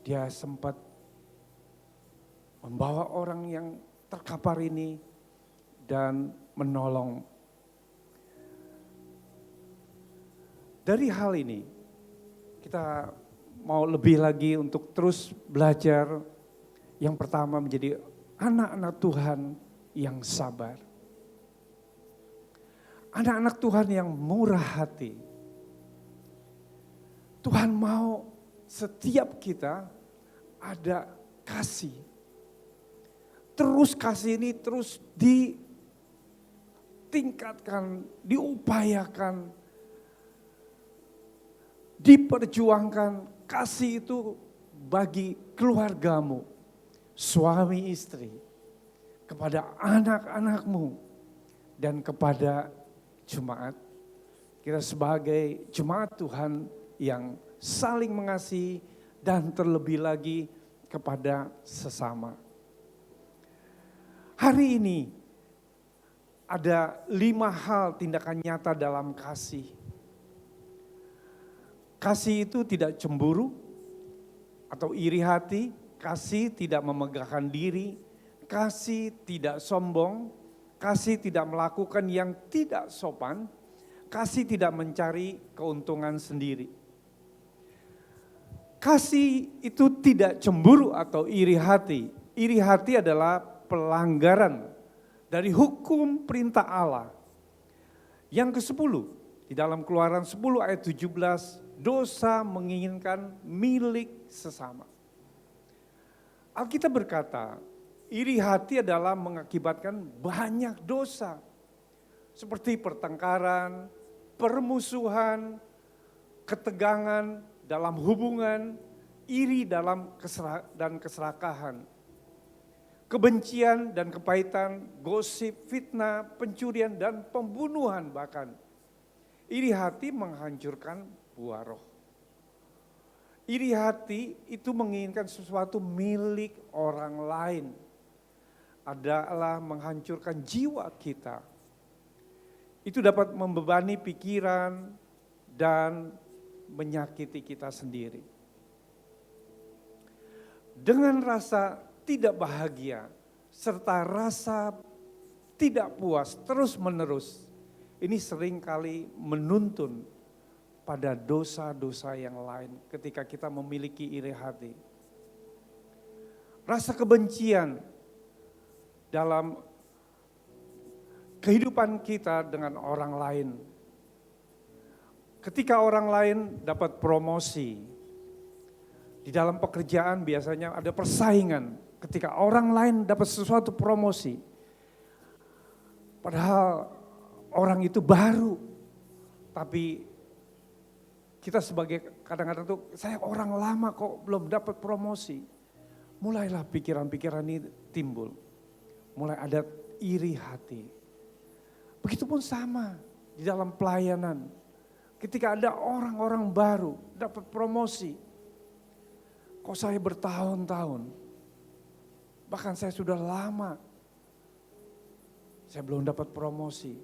Speaker 7: Dia sempat membawa orang yang terkapar ini dan menolong. Dari hal ini kita mau lebih lagi untuk terus belajar. Yang pertama menjadi anak-anak Tuhan yang sabar. Anak-anak Tuhan yang murah hati. Tuhan mau setiap kita ada kasih. Terus kasih ini terus ditingkatkan, diupayakan, diperjuangkan. Kasih itu bagi keluargamu, suami istri, kepada anak-anakmu, dan kepada jemaat. Kita sebagai jemaat Tuhan yang saling mengasihi dan terlebih lagi kepada sesama. Hari ini ada 5 hal tindakan nyata dalam kasih. Kasih itu tidak cemburu atau iri hati, kasih tidak memegahkan diri, kasih tidak sombong, kasih tidak melakukan yang tidak sopan, kasih tidak mencari keuntungan sendiri. Kasih itu tidak cemburu atau iri hati. Iri hati adalah pelanggaran dari hukum perintah Allah. Yang ke-10, di dalam Keluaran 10 ayat 17, dosa menginginkan milik sesama. Alkitab berkata, iri hati adalah mengakibatkan banyak dosa. Seperti pertengkaran, permusuhan, ketegangan dalam hubungan, iri dan keserakahan. Kebencian dan kepahitan, gosip, fitnah, pencurian dan pembunuhan bahkan. Iri hati menghancurkan buah roh. Iri hati itu menginginkan sesuatu milik orang lain. Adalah menghancurkan jiwa kita. Itu dapat membebani pikiran dan menyakiti kita sendiri. Dengan rasa tidak bahagia serta rasa tidak puas terus menerus, ini seringkali menuntun pada dosa-dosa yang lain ketika kita memiliki iri hati. Rasa kebencian dalam kehidupan kita dengan orang lain. Ketika orang lain dapat promosi, di dalam pekerjaan biasanya ada persaingan. Ketika orang lain dapat sesuatu promosi, padahal orang itu baru, tapi kita sebagai kadang-kadang tuh, saya orang lama kok belum dapat promosi. Mulailah pikiran-pikiran ini timbul. Mulai ada iri hati. Begitupun sama di dalam pelayanan. Ketika ada orang-orang baru dapat promosi. Kok saya bertahun-tahun, bahkan saya sudah lama, saya belum dapat promosi.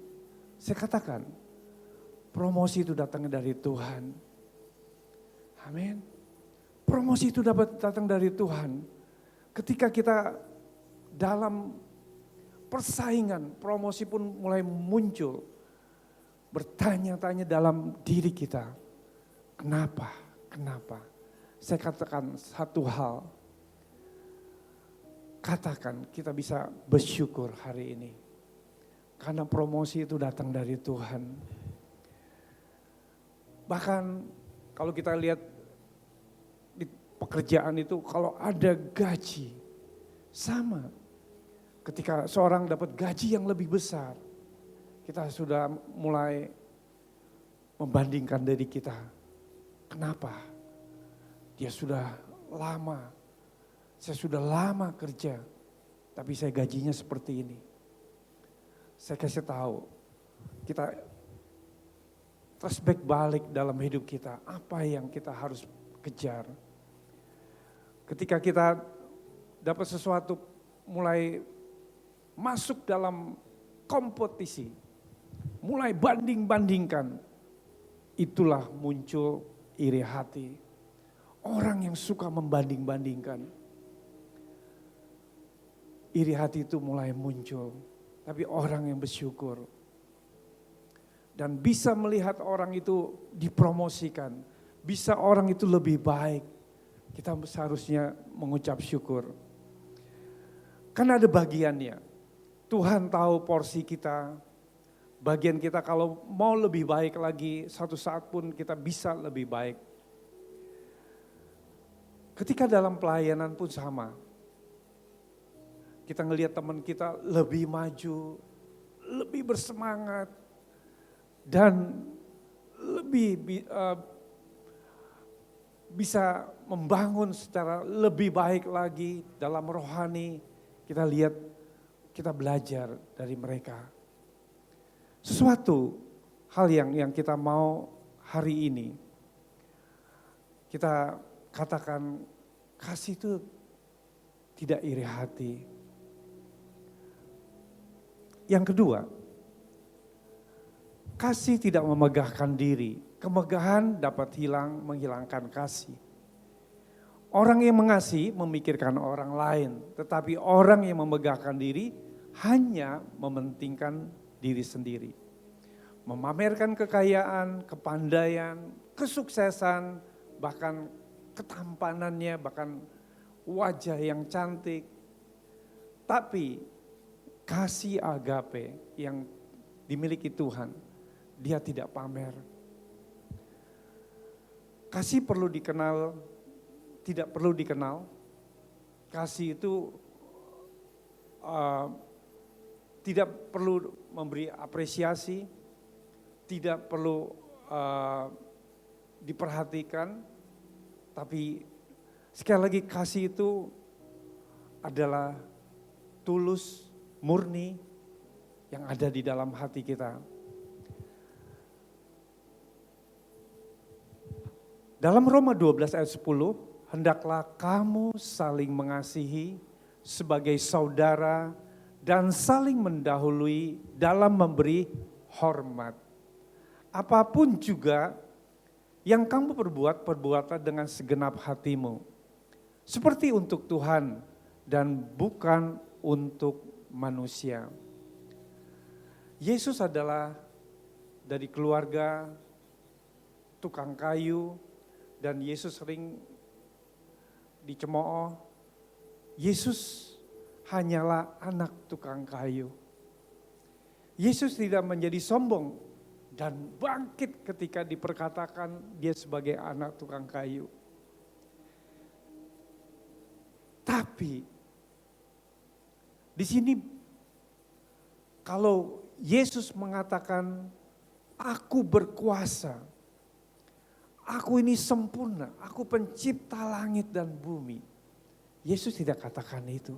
Speaker 7: Saya katakan, promosi itu datangnya dari Tuhan. Amin. Promosi itu dapat datang dari Tuhan. Ketika kita dalam persaingan, promosi pun mulai muncul. Bertanya-tanya dalam diri kita, kenapa? Saya katakan satu hal, katakan kita bisa bersyukur hari ini. Karena promosi itu datang dari Tuhan. Bahkan kalau kita lihat di pekerjaan itu, kalau ada gaji, sama. Ketika seorang dapat gaji yang lebih besar, kita sudah mulai membandingkan diri kita. Kenapa? Dia sudah lama, saya sudah lama kerja, tapi saya gajinya seperti ini. Saya kasih tahu, kita flashback balik dalam hidup kita, apa yang kita harus kejar. Ketika kita dapat sesuatu, mulai masuk dalam kompetisi, mulai banding-bandingkan, itulah muncul iri hati. Orang yang suka membanding-bandingkan, iri hati itu mulai muncul. Tapi orang yang bersyukur dan bisa melihat orang itu dipromosikan, bisa orang itu lebih baik, kita seharusnya mengucap syukur. Kan ada bagiannya. Tuhan tahu porsi kita, bagian kita kalau mau lebih baik lagi, satu saat pun kita bisa lebih baik. Ketika dalam pelayanan pun sama. Kita ngelihat teman kita lebih maju, lebih bersemangat, dan lebih bisa membangun secara lebih baik lagi dalam rohani. Kita lihat, kita belajar dari mereka. Sesuatu hal yang kita mau hari ini, kita katakan kasih itu tidak iri hati. Yang kedua, kasih tidak memegahkan diri. Kemegahan dapat menghilangkan kasih. Orang yang mengasihi memikirkan orang lain, tetapi orang yang memegahkan diri hanya mementingkan diri sendiri. Memamerkan kekayaan, kepandaian, kesuksesan, bahkan ketampanannya, bahkan wajah yang cantik. Tapi kasih agape yang dimiliki Tuhan, dia tidak pamer. Kasih perlu dikenal, tidak perlu dikenal. Kasih itu tidak perlu memberi apresiasi, tidak perlu diperhatikan, tapi sekali lagi kasih itu adalah tulus, murni yang ada di dalam hati kita. Dalam Roma 12 ayat 10, hendaklah kamu saling mengasihi sebagai saudara dan saling mendahului dalam memberi hormat. Apapun juga yang kamu perbuat, perbuatlah dengan segenap hatimu. Seperti untuk Tuhan dan bukan untuk manusia. Yesus adalah dari keluarga tukang kayu dan Yesus sering dicemooh. Yesus hanyalah anak tukang kayu. Yesus tidak menjadi sombong dan bangkit ketika diperkatakan dia sebagai anak tukang kayu. Tapi di sini kalau Yesus mengatakan aku berkuasa, aku ini sempurna, aku pencipta langit dan bumi. Yesus tidak katakan itu.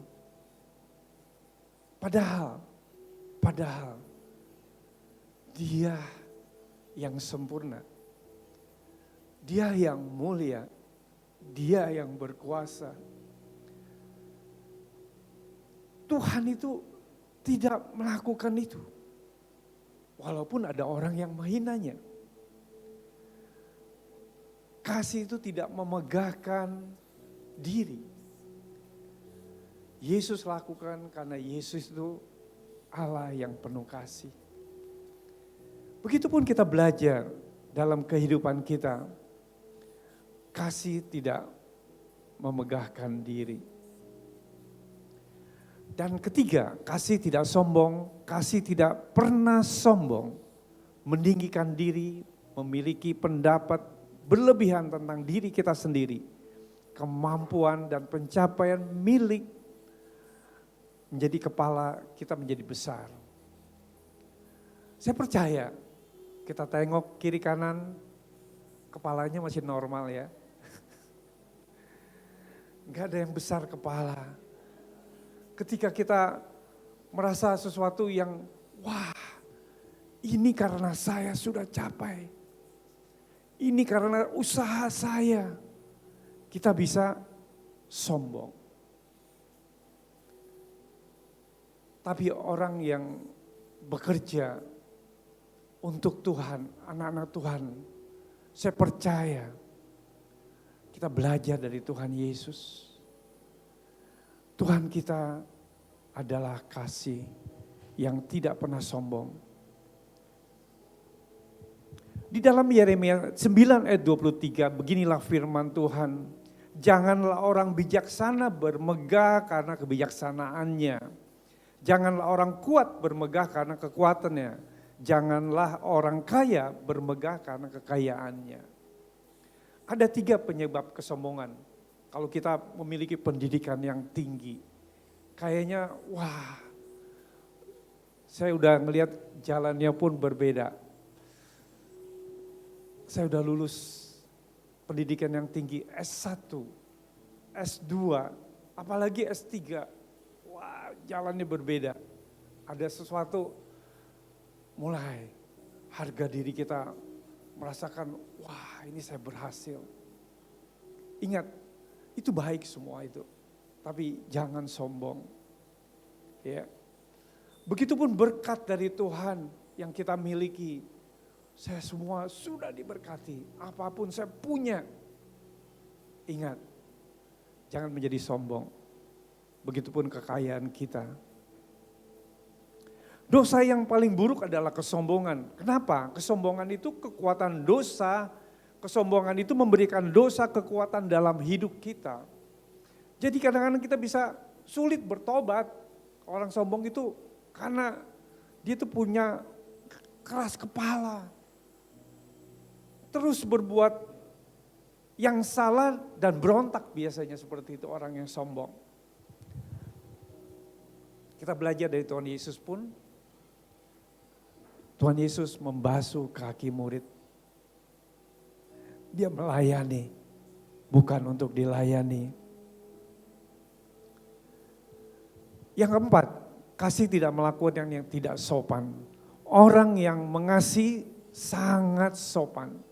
Speaker 7: Padahal dia yang sempurna, dia yang mulia, dia yang berkuasa. Tuhan itu tidak melakukan itu. Walaupun ada orang yang menghinanya. Kasih itu tidak memegahkan diri. Yesus lakukan karena Yesus itu Allah yang penuh kasih. Begitupun kita belajar dalam kehidupan kita. Kasih tidak memegahkan diri. Dan ketiga, kasih tidak sombong, kasih tidak pernah sombong, meninggikan diri, memiliki pendapat berlebihan tentang diri kita sendiri, kemampuan dan pencapaian milik menjadi kepala kita menjadi besar. Saya percaya kita tengok kiri kanan, kepalanya masih normal ya. Enggak ada yang besar kepala. Ketika kita merasa sesuatu yang wah, ini karena saya sudah capai. Ini karena usaha saya. Kita bisa sombong. Tapi orang yang bekerja untuk Tuhan, anak-anak Tuhan, saya percaya kita belajar dari Tuhan Yesus. Tuhan kita adalah kasih yang tidak pernah sombong. Di dalam Yeremia 9 ayat 23, beginilah firman Tuhan. Janganlah orang bijaksana bermegah karena kebijaksanaannya. Janganlah orang kuat bermegah karena kekuatannya. Janganlah orang kaya bermegah karena kekayaannya. Ada 3 penyebab kesombongan. Kalau kita memiliki pendidikan yang tinggi. Kayaknya wah, saya udah ngelihat jalannya pun berbeda. Saya udah lulus pendidikan yang tinggi S1, S2, apalagi S3. Wah, jalannya berbeda. Ada sesuatu mulai harga diri kita merasakan, wah ini saya berhasil. Ingat, itu baik semua itu. Tapi jangan sombong. Ya. Begitupun berkat dari Tuhan yang kita miliki. Saya semua sudah diberkati, apapun saya punya. Ingat, jangan menjadi sombong. Begitupun kekayaan kita. Dosa yang paling buruk adalah kesombongan. Kenapa? Kesombongan itu kekuatan dosa, kesombongan itu memberikan dosa kekuatan dalam hidup kita. Jadi kadang-kadang kita bisa sulit bertobat. Orang sombong itu karena dia itu punya keras kepala. Terus berbuat yang salah dan berontak biasanya seperti itu orang yang sombong. Kita belajar dari Tuhan Yesus pun. Tuhan Yesus membasuh kaki murid. Dia melayani, bukan untuk dilayani. Yang keempat, kasih tidak melakukan yang tidak sopan. Orang yang mengasihi sangat sopan.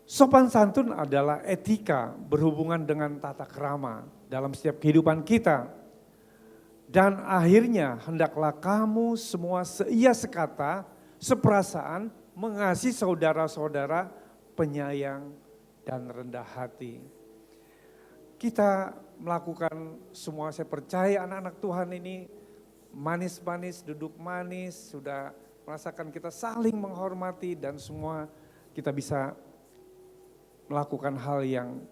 Speaker 7: Sopan santun adalah etika berhubungan dengan tata krama dalam setiap kehidupan kita. Dan akhirnya hendaklah kamu semua seia sekata, seperasaan, mengasihi saudara-saudara, penyayang dan rendah hati. Kita melakukan semua, saya percaya anak-anak Tuhan ini manis-manis, duduk manis, sudah merasakan kita saling menghormati dan semua kita bisa melakukan hal yang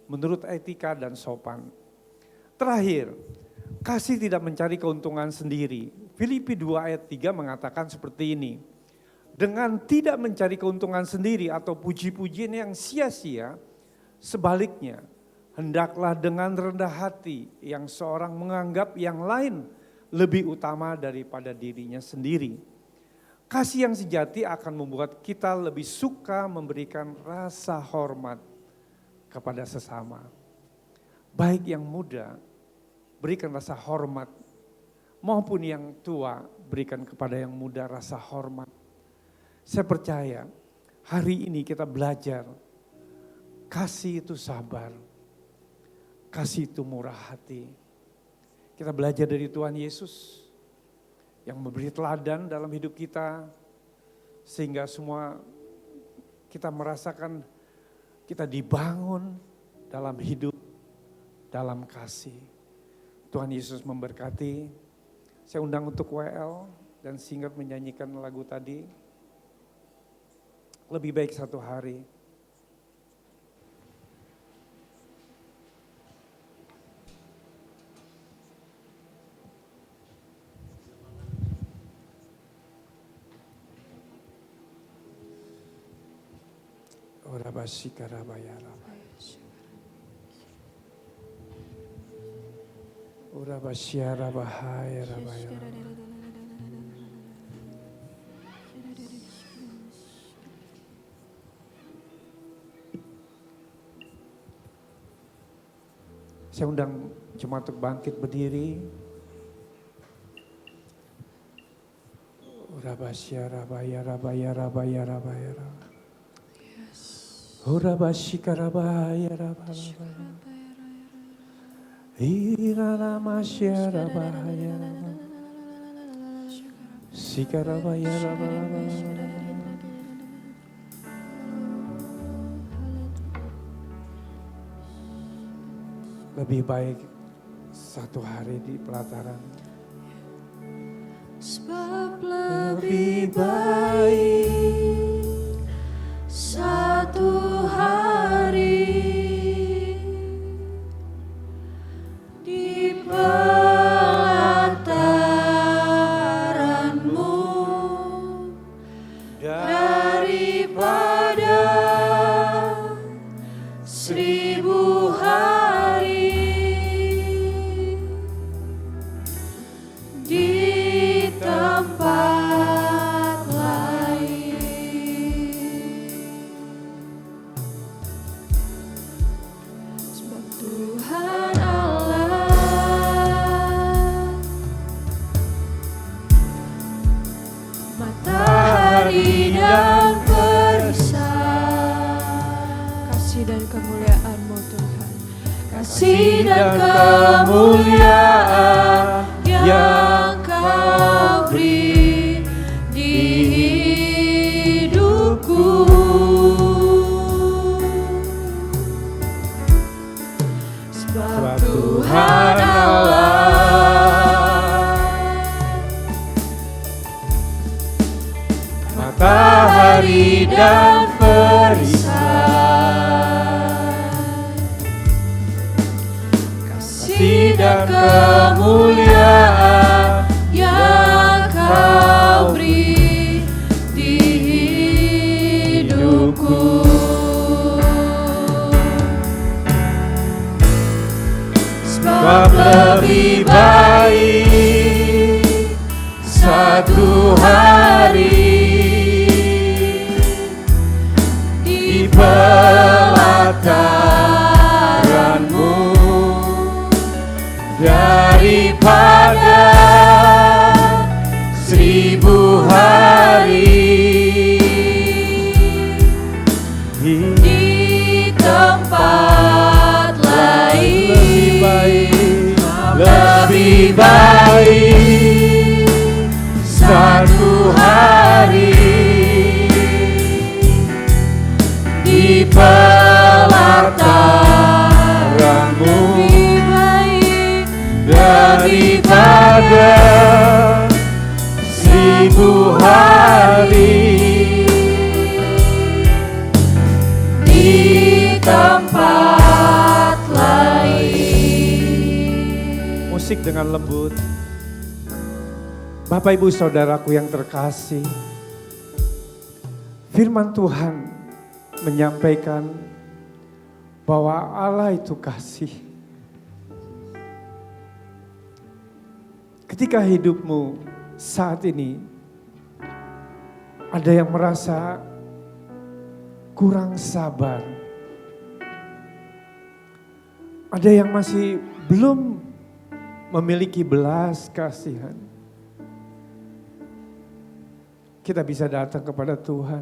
Speaker 7: menurut etika dan sopan. Terakhir, kasih tidak mencari keuntungan sendiri. Filipi 2 ayat 3 mengatakan seperti ini. Dengan tidak mencari keuntungan sendiri atau puji-pujian yang sia-sia, sebaliknya hendaklah dengan rendah hati yang seorang menganggap yang lain lebih utama daripada dirinya sendiri. Kasih yang sejati akan membuat kita lebih suka memberikan rasa hormat kepada sesama. Baik yang muda, berikan rasa hormat. Maupun yang tua, berikan kepada yang muda rasa hormat. Saya percaya hari ini kita belajar. Kasih itu sabar. Kasih itu murah hati. Kita belajar dari Tuhan Yesus yang memberi teladan dalam hidup kita, sehingga semua kita merasakan kita dibangun dalam hidup, dalam kasih. Tuhan Yesus memberkati. Saya undang untuk WL dan singkat menyanyikan lagu tadi. Lebih baik satu hari. Ora basikara bayara. Ora basyara bahaya rabayara. Saya undang jemaat untuk bangkit berdiri. Rabasyara bayara bayara bayara bayara. Ora basikara bayara bayara. Irana masyara bayara. Sikara bayara bayara. Lebih baik satu hari di pelataran.
Speaker 5: Sebab lebih baik satu hari di pelataranmu daripada 1000 hari di tempat lain. Sebab Tuhan Allah matahari dan perisai.
Speaker 3: Kasih dan kemuliaan-Mu Tuhan.
Speaker 5: Kasih dan kemuliaan yang Kau beri di hidupku. Sebab Tuhan Allah matahari dan perisai. Kasih dan kemuliaan yang Kau beri di hidupku. Sebab lebih baik satu hari di pelataranmu daripada 1000 hari di tempat lain. Lebih baik satu hari di pelataranmu daripada 1000 hari di tempat lain.
Speaker 7: Musik dengan lembut. Bapak Ibu Saudaraku yang terkasih, firman Tuhan menyampaikan bahwa Allah itu kasih. Ketika hidupmu saat ini ada yang merasa kurang sabar, ada yang masih belum memiliki belas kasihan, kita bisa datang kepada Tuhan.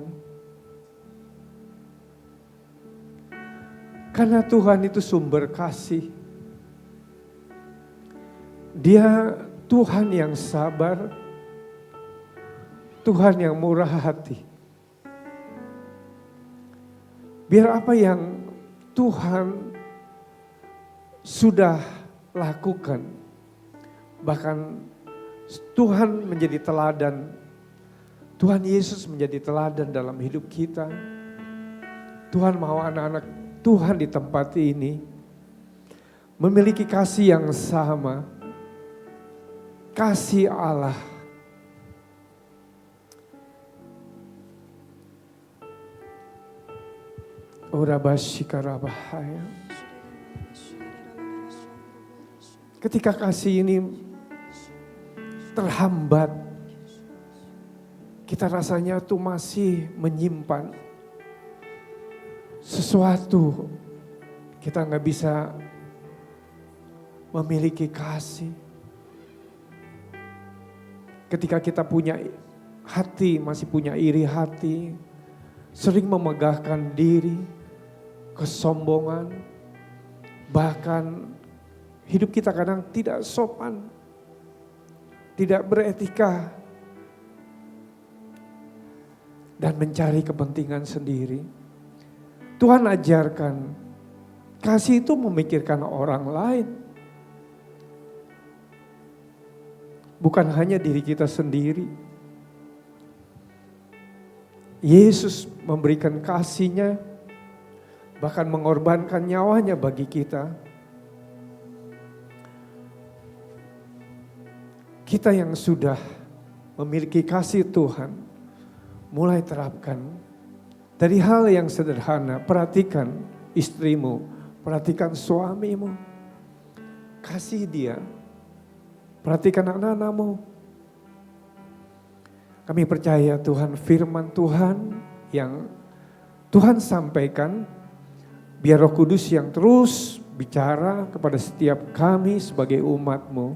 Speaker 7: Karena Tuhan itu sumber kasih. Dia Tuhan yang sabar, Tuhan yang murah hati. Biar apa yang Tuhan sudah lakukan, bahkan Tuhan menjadi teladan, Tuhan Yesus menjadi teladan dalam hidup kita. Tuhan mau anak-anak Tuhan di tempat ini memiliki kasih yang sama, kasih Allah. Urabashikarabahaya. Ketika kasih ini terhambat, kita rasanya tuh masih menyimpan sesuatu. Kita nggak bisa memiliki kasih. Ketika kita punya hati, masih punya iri hati, sering memegahkan diri, kesombongan, bahkan hidup kita kadang tidak sopan, tidak beretika, dan mencari kepentingan sendiri. Tuhan ajarkan, kasih itu memikirkan orang lain. Bukan hanya diri kita sendiri. Yesus memberikan kasih-Nya, bahkan mengorbankan nyawanya bagi kita. Kita yang sudah memiliki kasih Tuhan, mulai terapkan dari hal yang sederhana. Perhatikan istrimu, perhatikan suamimu, kasih dia. Perhatikan anak-anakmu. Kami percaya Tuhan, firman Tuhan yang Tuhan sampaikan, biar Roh Kudus yang terus bicara kepada setiap kami sebagai umat-Mu.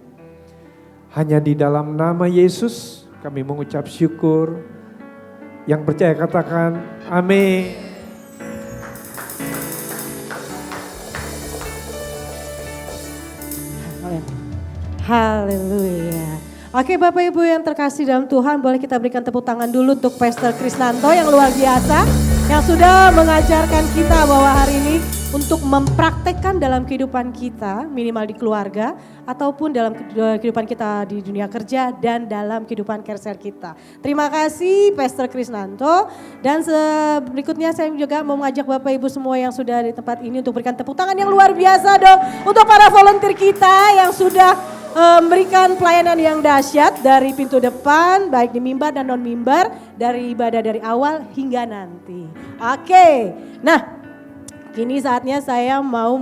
Speaker 7: Hanya di dalam nama Yesus kami mengucap syukur. Yang percaya katakan amin.
Speaker 8: Haleluya. Oke Bapak Ibu yang terkasih dalam Tuhan, boleh kita berikan tepuk tangan dulu untuk Pastor Krisnanto yang luar biasa. Yang sudah mengajarkan kita bahwa hari ini untuk mempraktekkan dalam kehidupan kita, minimal di keluarga, ataupun dalam kehidupan kita di dunia kerja dan dalam kehidupan kerser kita. Terima kasih Pastor Krisnanto. Dan berikutnya saya juga mau mengajak Bapak Ibu semua yang sudah di tempat ini untuk berikan tepuk tangan yang luar biasa dong. Untuk para volunteer kita yang sudah memberikan pelayanan yang dahsyat dari pintu depan, baik di mimbar dan non mimbar, dari ibadah dari awal hingga nanti. Oke, nah kini saatnya saya mau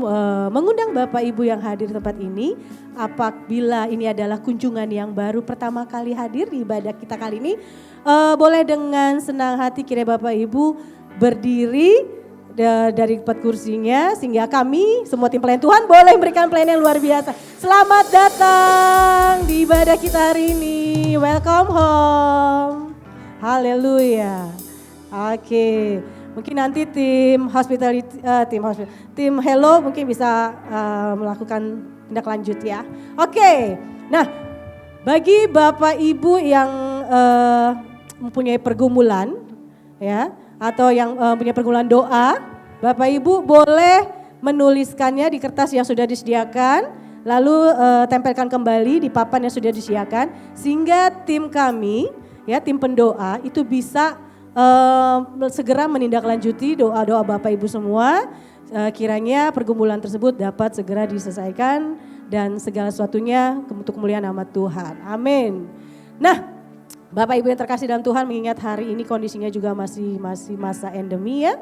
Speaker 8: mengundang Bapak Ibu yang hadir di tempat ini. Apabila ini adalah kunjungan yang baru pertama kali hadir di ibadah kita kali ini, boleh dengan senang hati kiranya Bapak Ibu berdiri dari tempat kursinya, sehingga kami semua tim pelayan Tuhan boleh memberikan pelayanan yang luar biasa. Selamat datang di ibadah kita hari ini. Welcome home. Haleluya. Oke. Mungkin nanti tim hospitality, tim hello mungkin bisa melakukan tindak lanjut ya. Oke. Nah, bagi Bapak Ibu yang mempunyai pergumulan ya, atau yang punya pergumulan doa, Bapak Ibu boleh menuliskannya di kertas yang sudah disediakan, lalu tempelkan kembali di papan yang sudah disediakan, sehingga tim kami, ya tim pendoa itu bisa segera menindaklanjuti doa-doa Bapak Ibu semua. Kiranya pergumulan tersebut dapat segera diselesaikan dan segala sesuatunya untuk kemuliaan nama Tuhan. Amin. Nah, Bapak Ibu yang terkasih dalam Tuhan, mengingat hari ini kondisinya juga masih masa endemi ya.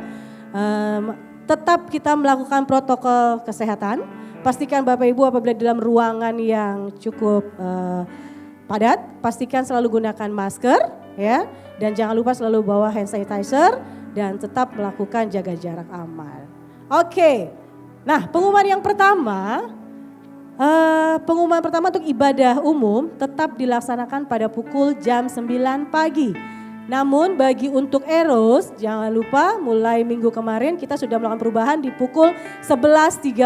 Speaker 8: Tetap kita melakukan protokol kesehatan. Pastikan Bapak Ibu apabila dalam ruangan yang cukup padat, pastikan selalu gunakan masker ya. Dan jangan lupa selalu bawa hand sanitizer dan tetap melakukan jaga jarak aman. Oke, nah pengumuman pertama untuk ibadah umum tetap dilaksanakan pada pukul jam 9 pagi. Namun bagi untuk Eros jangan lupa mulai minggu kemarin kita sudah melakukan perubahan di pukul 11.30.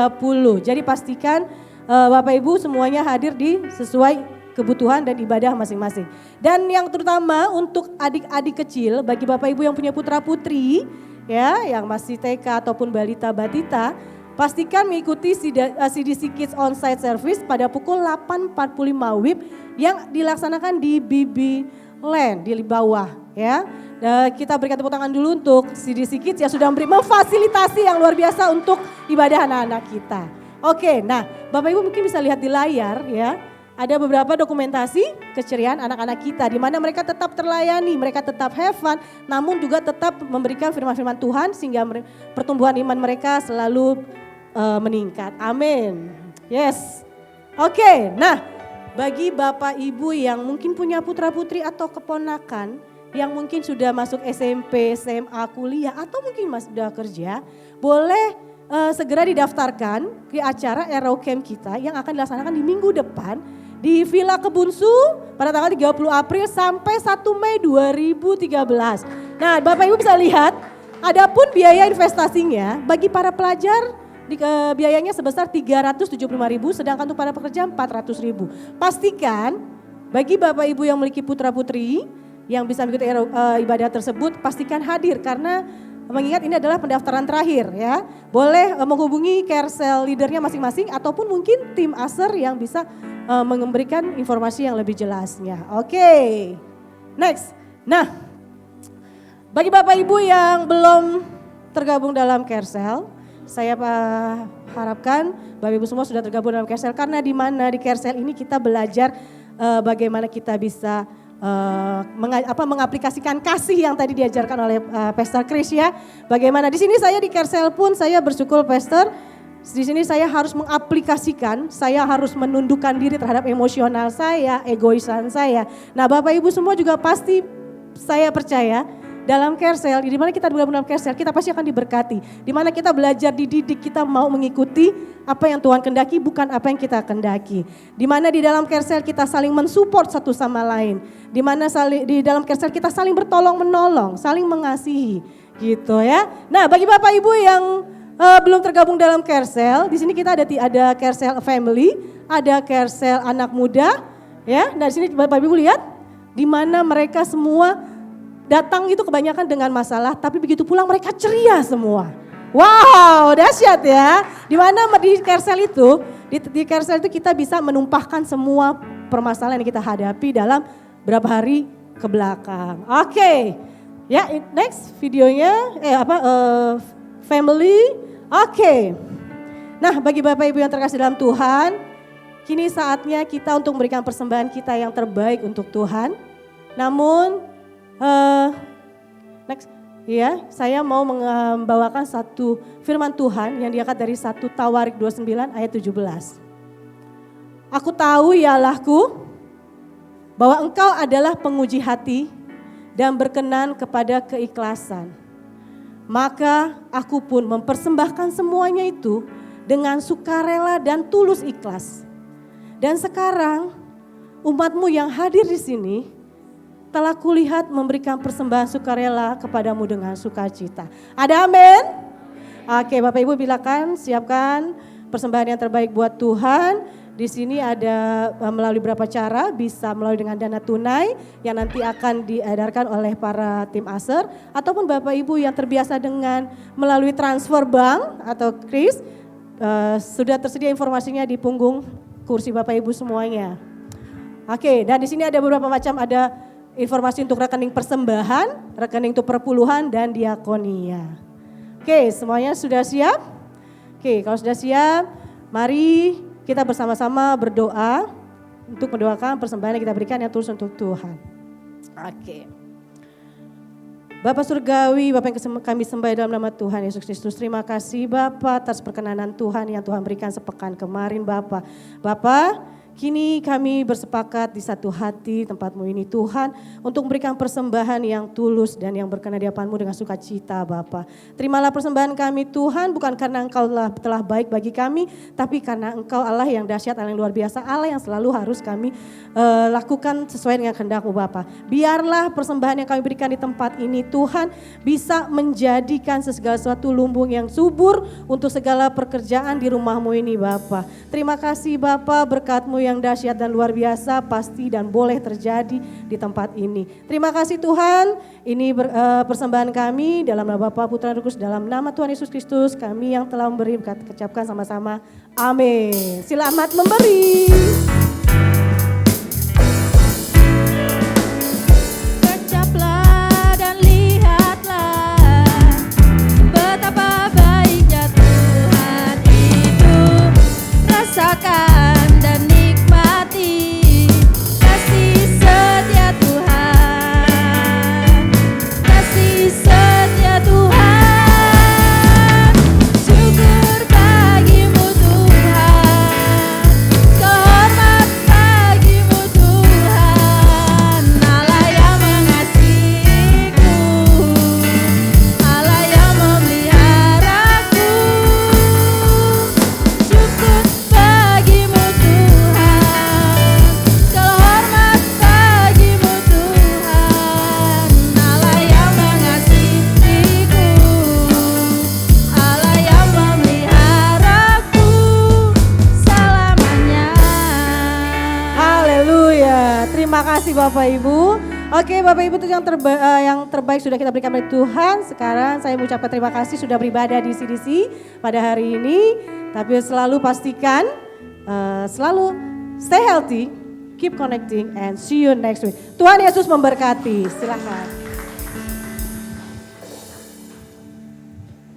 Speaker 8: Jadi pastikan Bapak Ibu semuanya hadir di sesuai kebutuhan dan ibadah masing-masing. Dan yang terutama untuk adik-adik kecil, bagi Bapak Ibu yang punya putra putri ya, yang masih TK ataupun balita batita, pastikan mengikuti CDC Kids On-Site Service pada pukul 8.45 WIB yang dilaksanakan di BB Land di bawah ya. Kita berikan tepuk tangan dulu untuk CDC Kids yang sudah memfasilitasi yang luar biasa untuk ibadah anak-anak kita. Oke, nah Bapak Ibu mungkin bisa lihat di layar ya, ada beberapa dokumentasi keceriaan anak-anak kita di mana mereka tetap terlayani, mereka tetap have fun, namun juga tetap memberikan firman-firman Tuhan sehingga pertumbuhan iman mereka selalu meningkat. Amin. Yes. Oke, nah bagi Bapak Ibu yang mungkin punya putra-putri atau keponakan yang mungkin sudah masuk SMP, SMA, kuliah atau mungkin sudah kerja, boleh segera didaftarkan ke acara Aero Camp kita yang akan dilaksanakan di minggu depan di Villa Kebunsu pada tanggal 30 April sampai 1 Mei 2013. Nah, Bapak Ibu bisa lihat, adapun biaya investasinya bagi para pelajar biayanya sebesar 375.000, sedangkan untuk para pekerja 400.000. Pastikan bagi Bapak Ibu yang memiliki putra-putri yang bisa mengikuti ibadah tersebut, pastikan hadir karena mengingat ini adalah pendaftaran terakhir ya. Boleh menghubungi carousel leadernya masing-masing ataupun mungkin tim ASER yang bisa memberikan informasi yang lebih jelasnya. Oke, next. Nah, bagi Bapak Ibu yang belum tergabung dalam carousel, saya harapkan Bapak Ibu semua sudah tergabung dalam carousel karena di mana di carousel ini kita belajar bagaimana kita bisa mengaplikasikan kasih yang tadi diajarkan oleh Pastor Chris ya. Bagaimana di sini saya di carousel pun saya bersyukur Pastor. Di sini saya harus mengaplikasikan, saya harus menundukkan diri terhadap emosional saya, egoisan saya. Nah Bapak Ibu semua juga pasti saya percaya dalam carousel, di mana kita bergabung dalam carousel, kita pasti akan diberkati. Di mana kita belajar, dididik, kita mau mengikuti apa yang Tuhan kendaki, bukan apa yang kita kendaki. Di mana di dalam carousel kita saling mensupport satu sama lain. Di mana di dalam carousel kita saling bertolong menolong, saling mengasihi, gitu ya. Nah bagi Bapak Ibu yang belum tergabung dalam carousel, di sini kita ada carousel family, ada carousel anak muda, ya. Nah di sini Bapak Ibu lihat, di mana mereka semua datang itu kebanyakan dengan masalah, tapi begitu pulang mereka ceria semua. Wow, dahsyat ya. Di mana di carousel itu, di carousel itu kita bisa menumpahkan semua permasalahan yang kita hadapi dalam berapa hari ke belakang. Oke, ya next videonya, family. Oke, nah bagi Bapak Ibu yang terkasih dalam Tuhan, kini saatnya kita untuk memberikan persembahan kita yang terbaik untuk Tuhan. Namun, next, ya, saya mau membawakan satu firman Tuhan yang diangkat dari 1 Tawarik 29 ayat 17. Aku tahu ya Allahku, bahwa Engkau adalah penguji hati dan berkenan kepada keikhlasan. Maka aku pun mempersembahkan semuanya itu dengan sukarela dan tulus ikhlas. Dan sekarang umatmu yang hadir di sini telah kulihat memberikan persembahan sukarela kepadamu dengan sukacita. Ada amin? Oke Bapak Ibu silakan siapkan persembahan yang terbaik buat Tuhan. Di sini ada melalui beberapa cara, bisa melalui dengan dana tunai yang nanti akan diedarkan oleh para tim ASER. Ataupun Bapak Ibu yang terbiasa dengan melalui transfer bank atau kris, sudah tersedia informasinya di punggung kursi Bapak Ibu semuanya. Oke, dan di sini ada beberapa macam, ada informasi untuk rekening persembahan, rekening untuk perpuluhan dan diakonia. Oke, semuanya sudah siap? Oke, kalau sudah siap, mari kita bersama-sama berdoa untuk mendoakan persembahan yang kita berikan yang tulus untuk Tuhan. Oke. Bapak Surgawi, Bapak yang kami sembah dalam nama Tuhan Yesus Kristus. Terima kasih Bapak atas perkenanan Tuhan yang Tuhan berikan sepekan kemarin Bapak. Bapak, kini kami bersepakat di satu hati tempatmu ini Tuhan untuk memberikan persembahan yang tulus dan yang berkenan di hadapan-Mu dengan sukacita Bapa. Terimalah persembahan kami Tuhan bukan karena Engkau telah baik bagi kami, tapi karena Engkau Allah yang dahsyat, Allah yang luar biasa, Allah yang selalu harus kami lakukan sesuai dengan kehendak-Mu Bapa. Biarlah persembahan yang kami berikan di tempat ini Tuhan bisa menjadikan segala sesuatu lumbung yang subur untuk segala pekerjaan di rumah-Mu ini Bapa. Terima kasih Bapa, berkat-Mu yang dahsyat dan luar biasa pasti dan boleh terjadi di tempat ini. Terima kasih Tuhan, ini persembahan kami dalam nama Bapa, Putra, dan Roh Kudus, dalam nama Tuhan Yesus Kristus kami yang telah memberi, ucapkan sama-sama amin. Selamat memberi.
Speaker 4: Bercaplah dan lihatlah betapa baiknya Tuhan itu, rasakan dan nikmati
Speaker 8: terima kasih Bapak Ibu. Oke Bapak Ibu, itu yang terbaik sudah kita berikan oleh Tuhan. Sekarang saya mengucapkan terima kasih sudah beribadah di CDC pada hari ini. Tapi selalu pastikan, selalu stay healthy, keep connecting, and see you next week. Tuhan Yesus memberkati, silakan.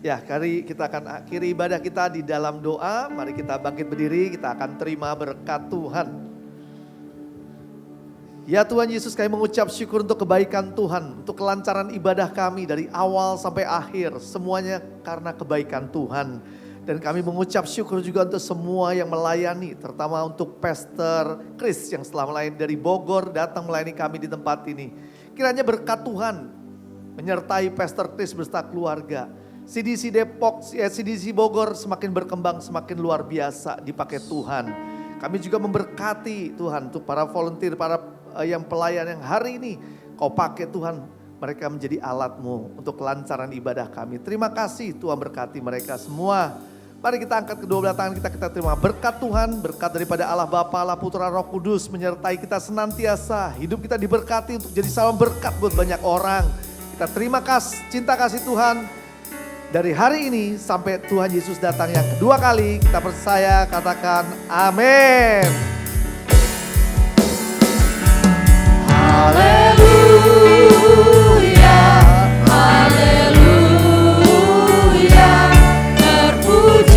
Speaker 2: Ya, kali kita akan akhiri ibadah kita di dalam doa. Mari kita bangkit berdiri, kita akan terima berkat Tuhan. Ya Tuhan Yesus, kami mengucap syukur untuk kebaikan Tuhan, untuk kelancaran ibadah kami dari awal sampai akhir. Semuanya karena kebaikan Tuhan. Dan kami mengucap syukur juga untuk semua yang melayani, terutama untuk Pastor Chris yang setelah melayani dari Bogor datang melayani kami di tempat ini. Kiranya berkat Tuhan menyertai Pastor Chris beserta keluarga. CDC Depok, CDC Bogor semakin berkembang, semakin luar biasa dipakai Tuhan. Kami juga memberkati Tuhan untuk para volunteer, para yang pelayan yang hari ini Kau pakai Tuhan. Mereka menjadi alat-Mu untuk kelancaran ibadah kami. Terima kasih Tuhan, berkati mereka semua. Mari kita angkat kedua belah tangan kita terima berkat Tuhan. Berkat daripada Allah Bapa, Allah Putra, Roh Kudus menyertai kita senantiasa. Hidup kita diberkati untuk jadi salam berkat buat banyak orang. Kita terima kasih, cinta kasih Tuhan. Dari hari ini sampai Tuhan Yesus datang yang kedua kali, kita percaya, katakan amin.
Speaker 5: Haleluya, haleluya, terpujilah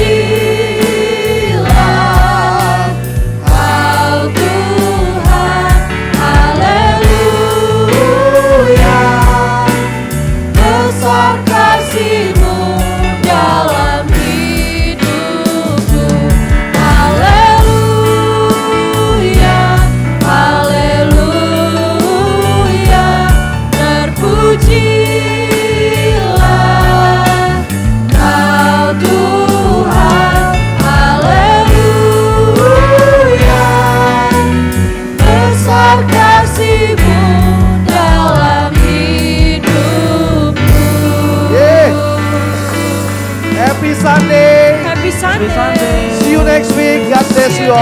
Speaker 5: Kau Tuhan. Haleluya, besar kasih-Mu dalam hidupku. Haleluya, haleluya, terpujilah Kau Tuhan. Haleluya, besar kasih-Mu dalam hidupku.
Speaker 2: Happy Sunday.
Speaker 3: Happy Sunday.
Speaker 2: See you next week. God bless you all.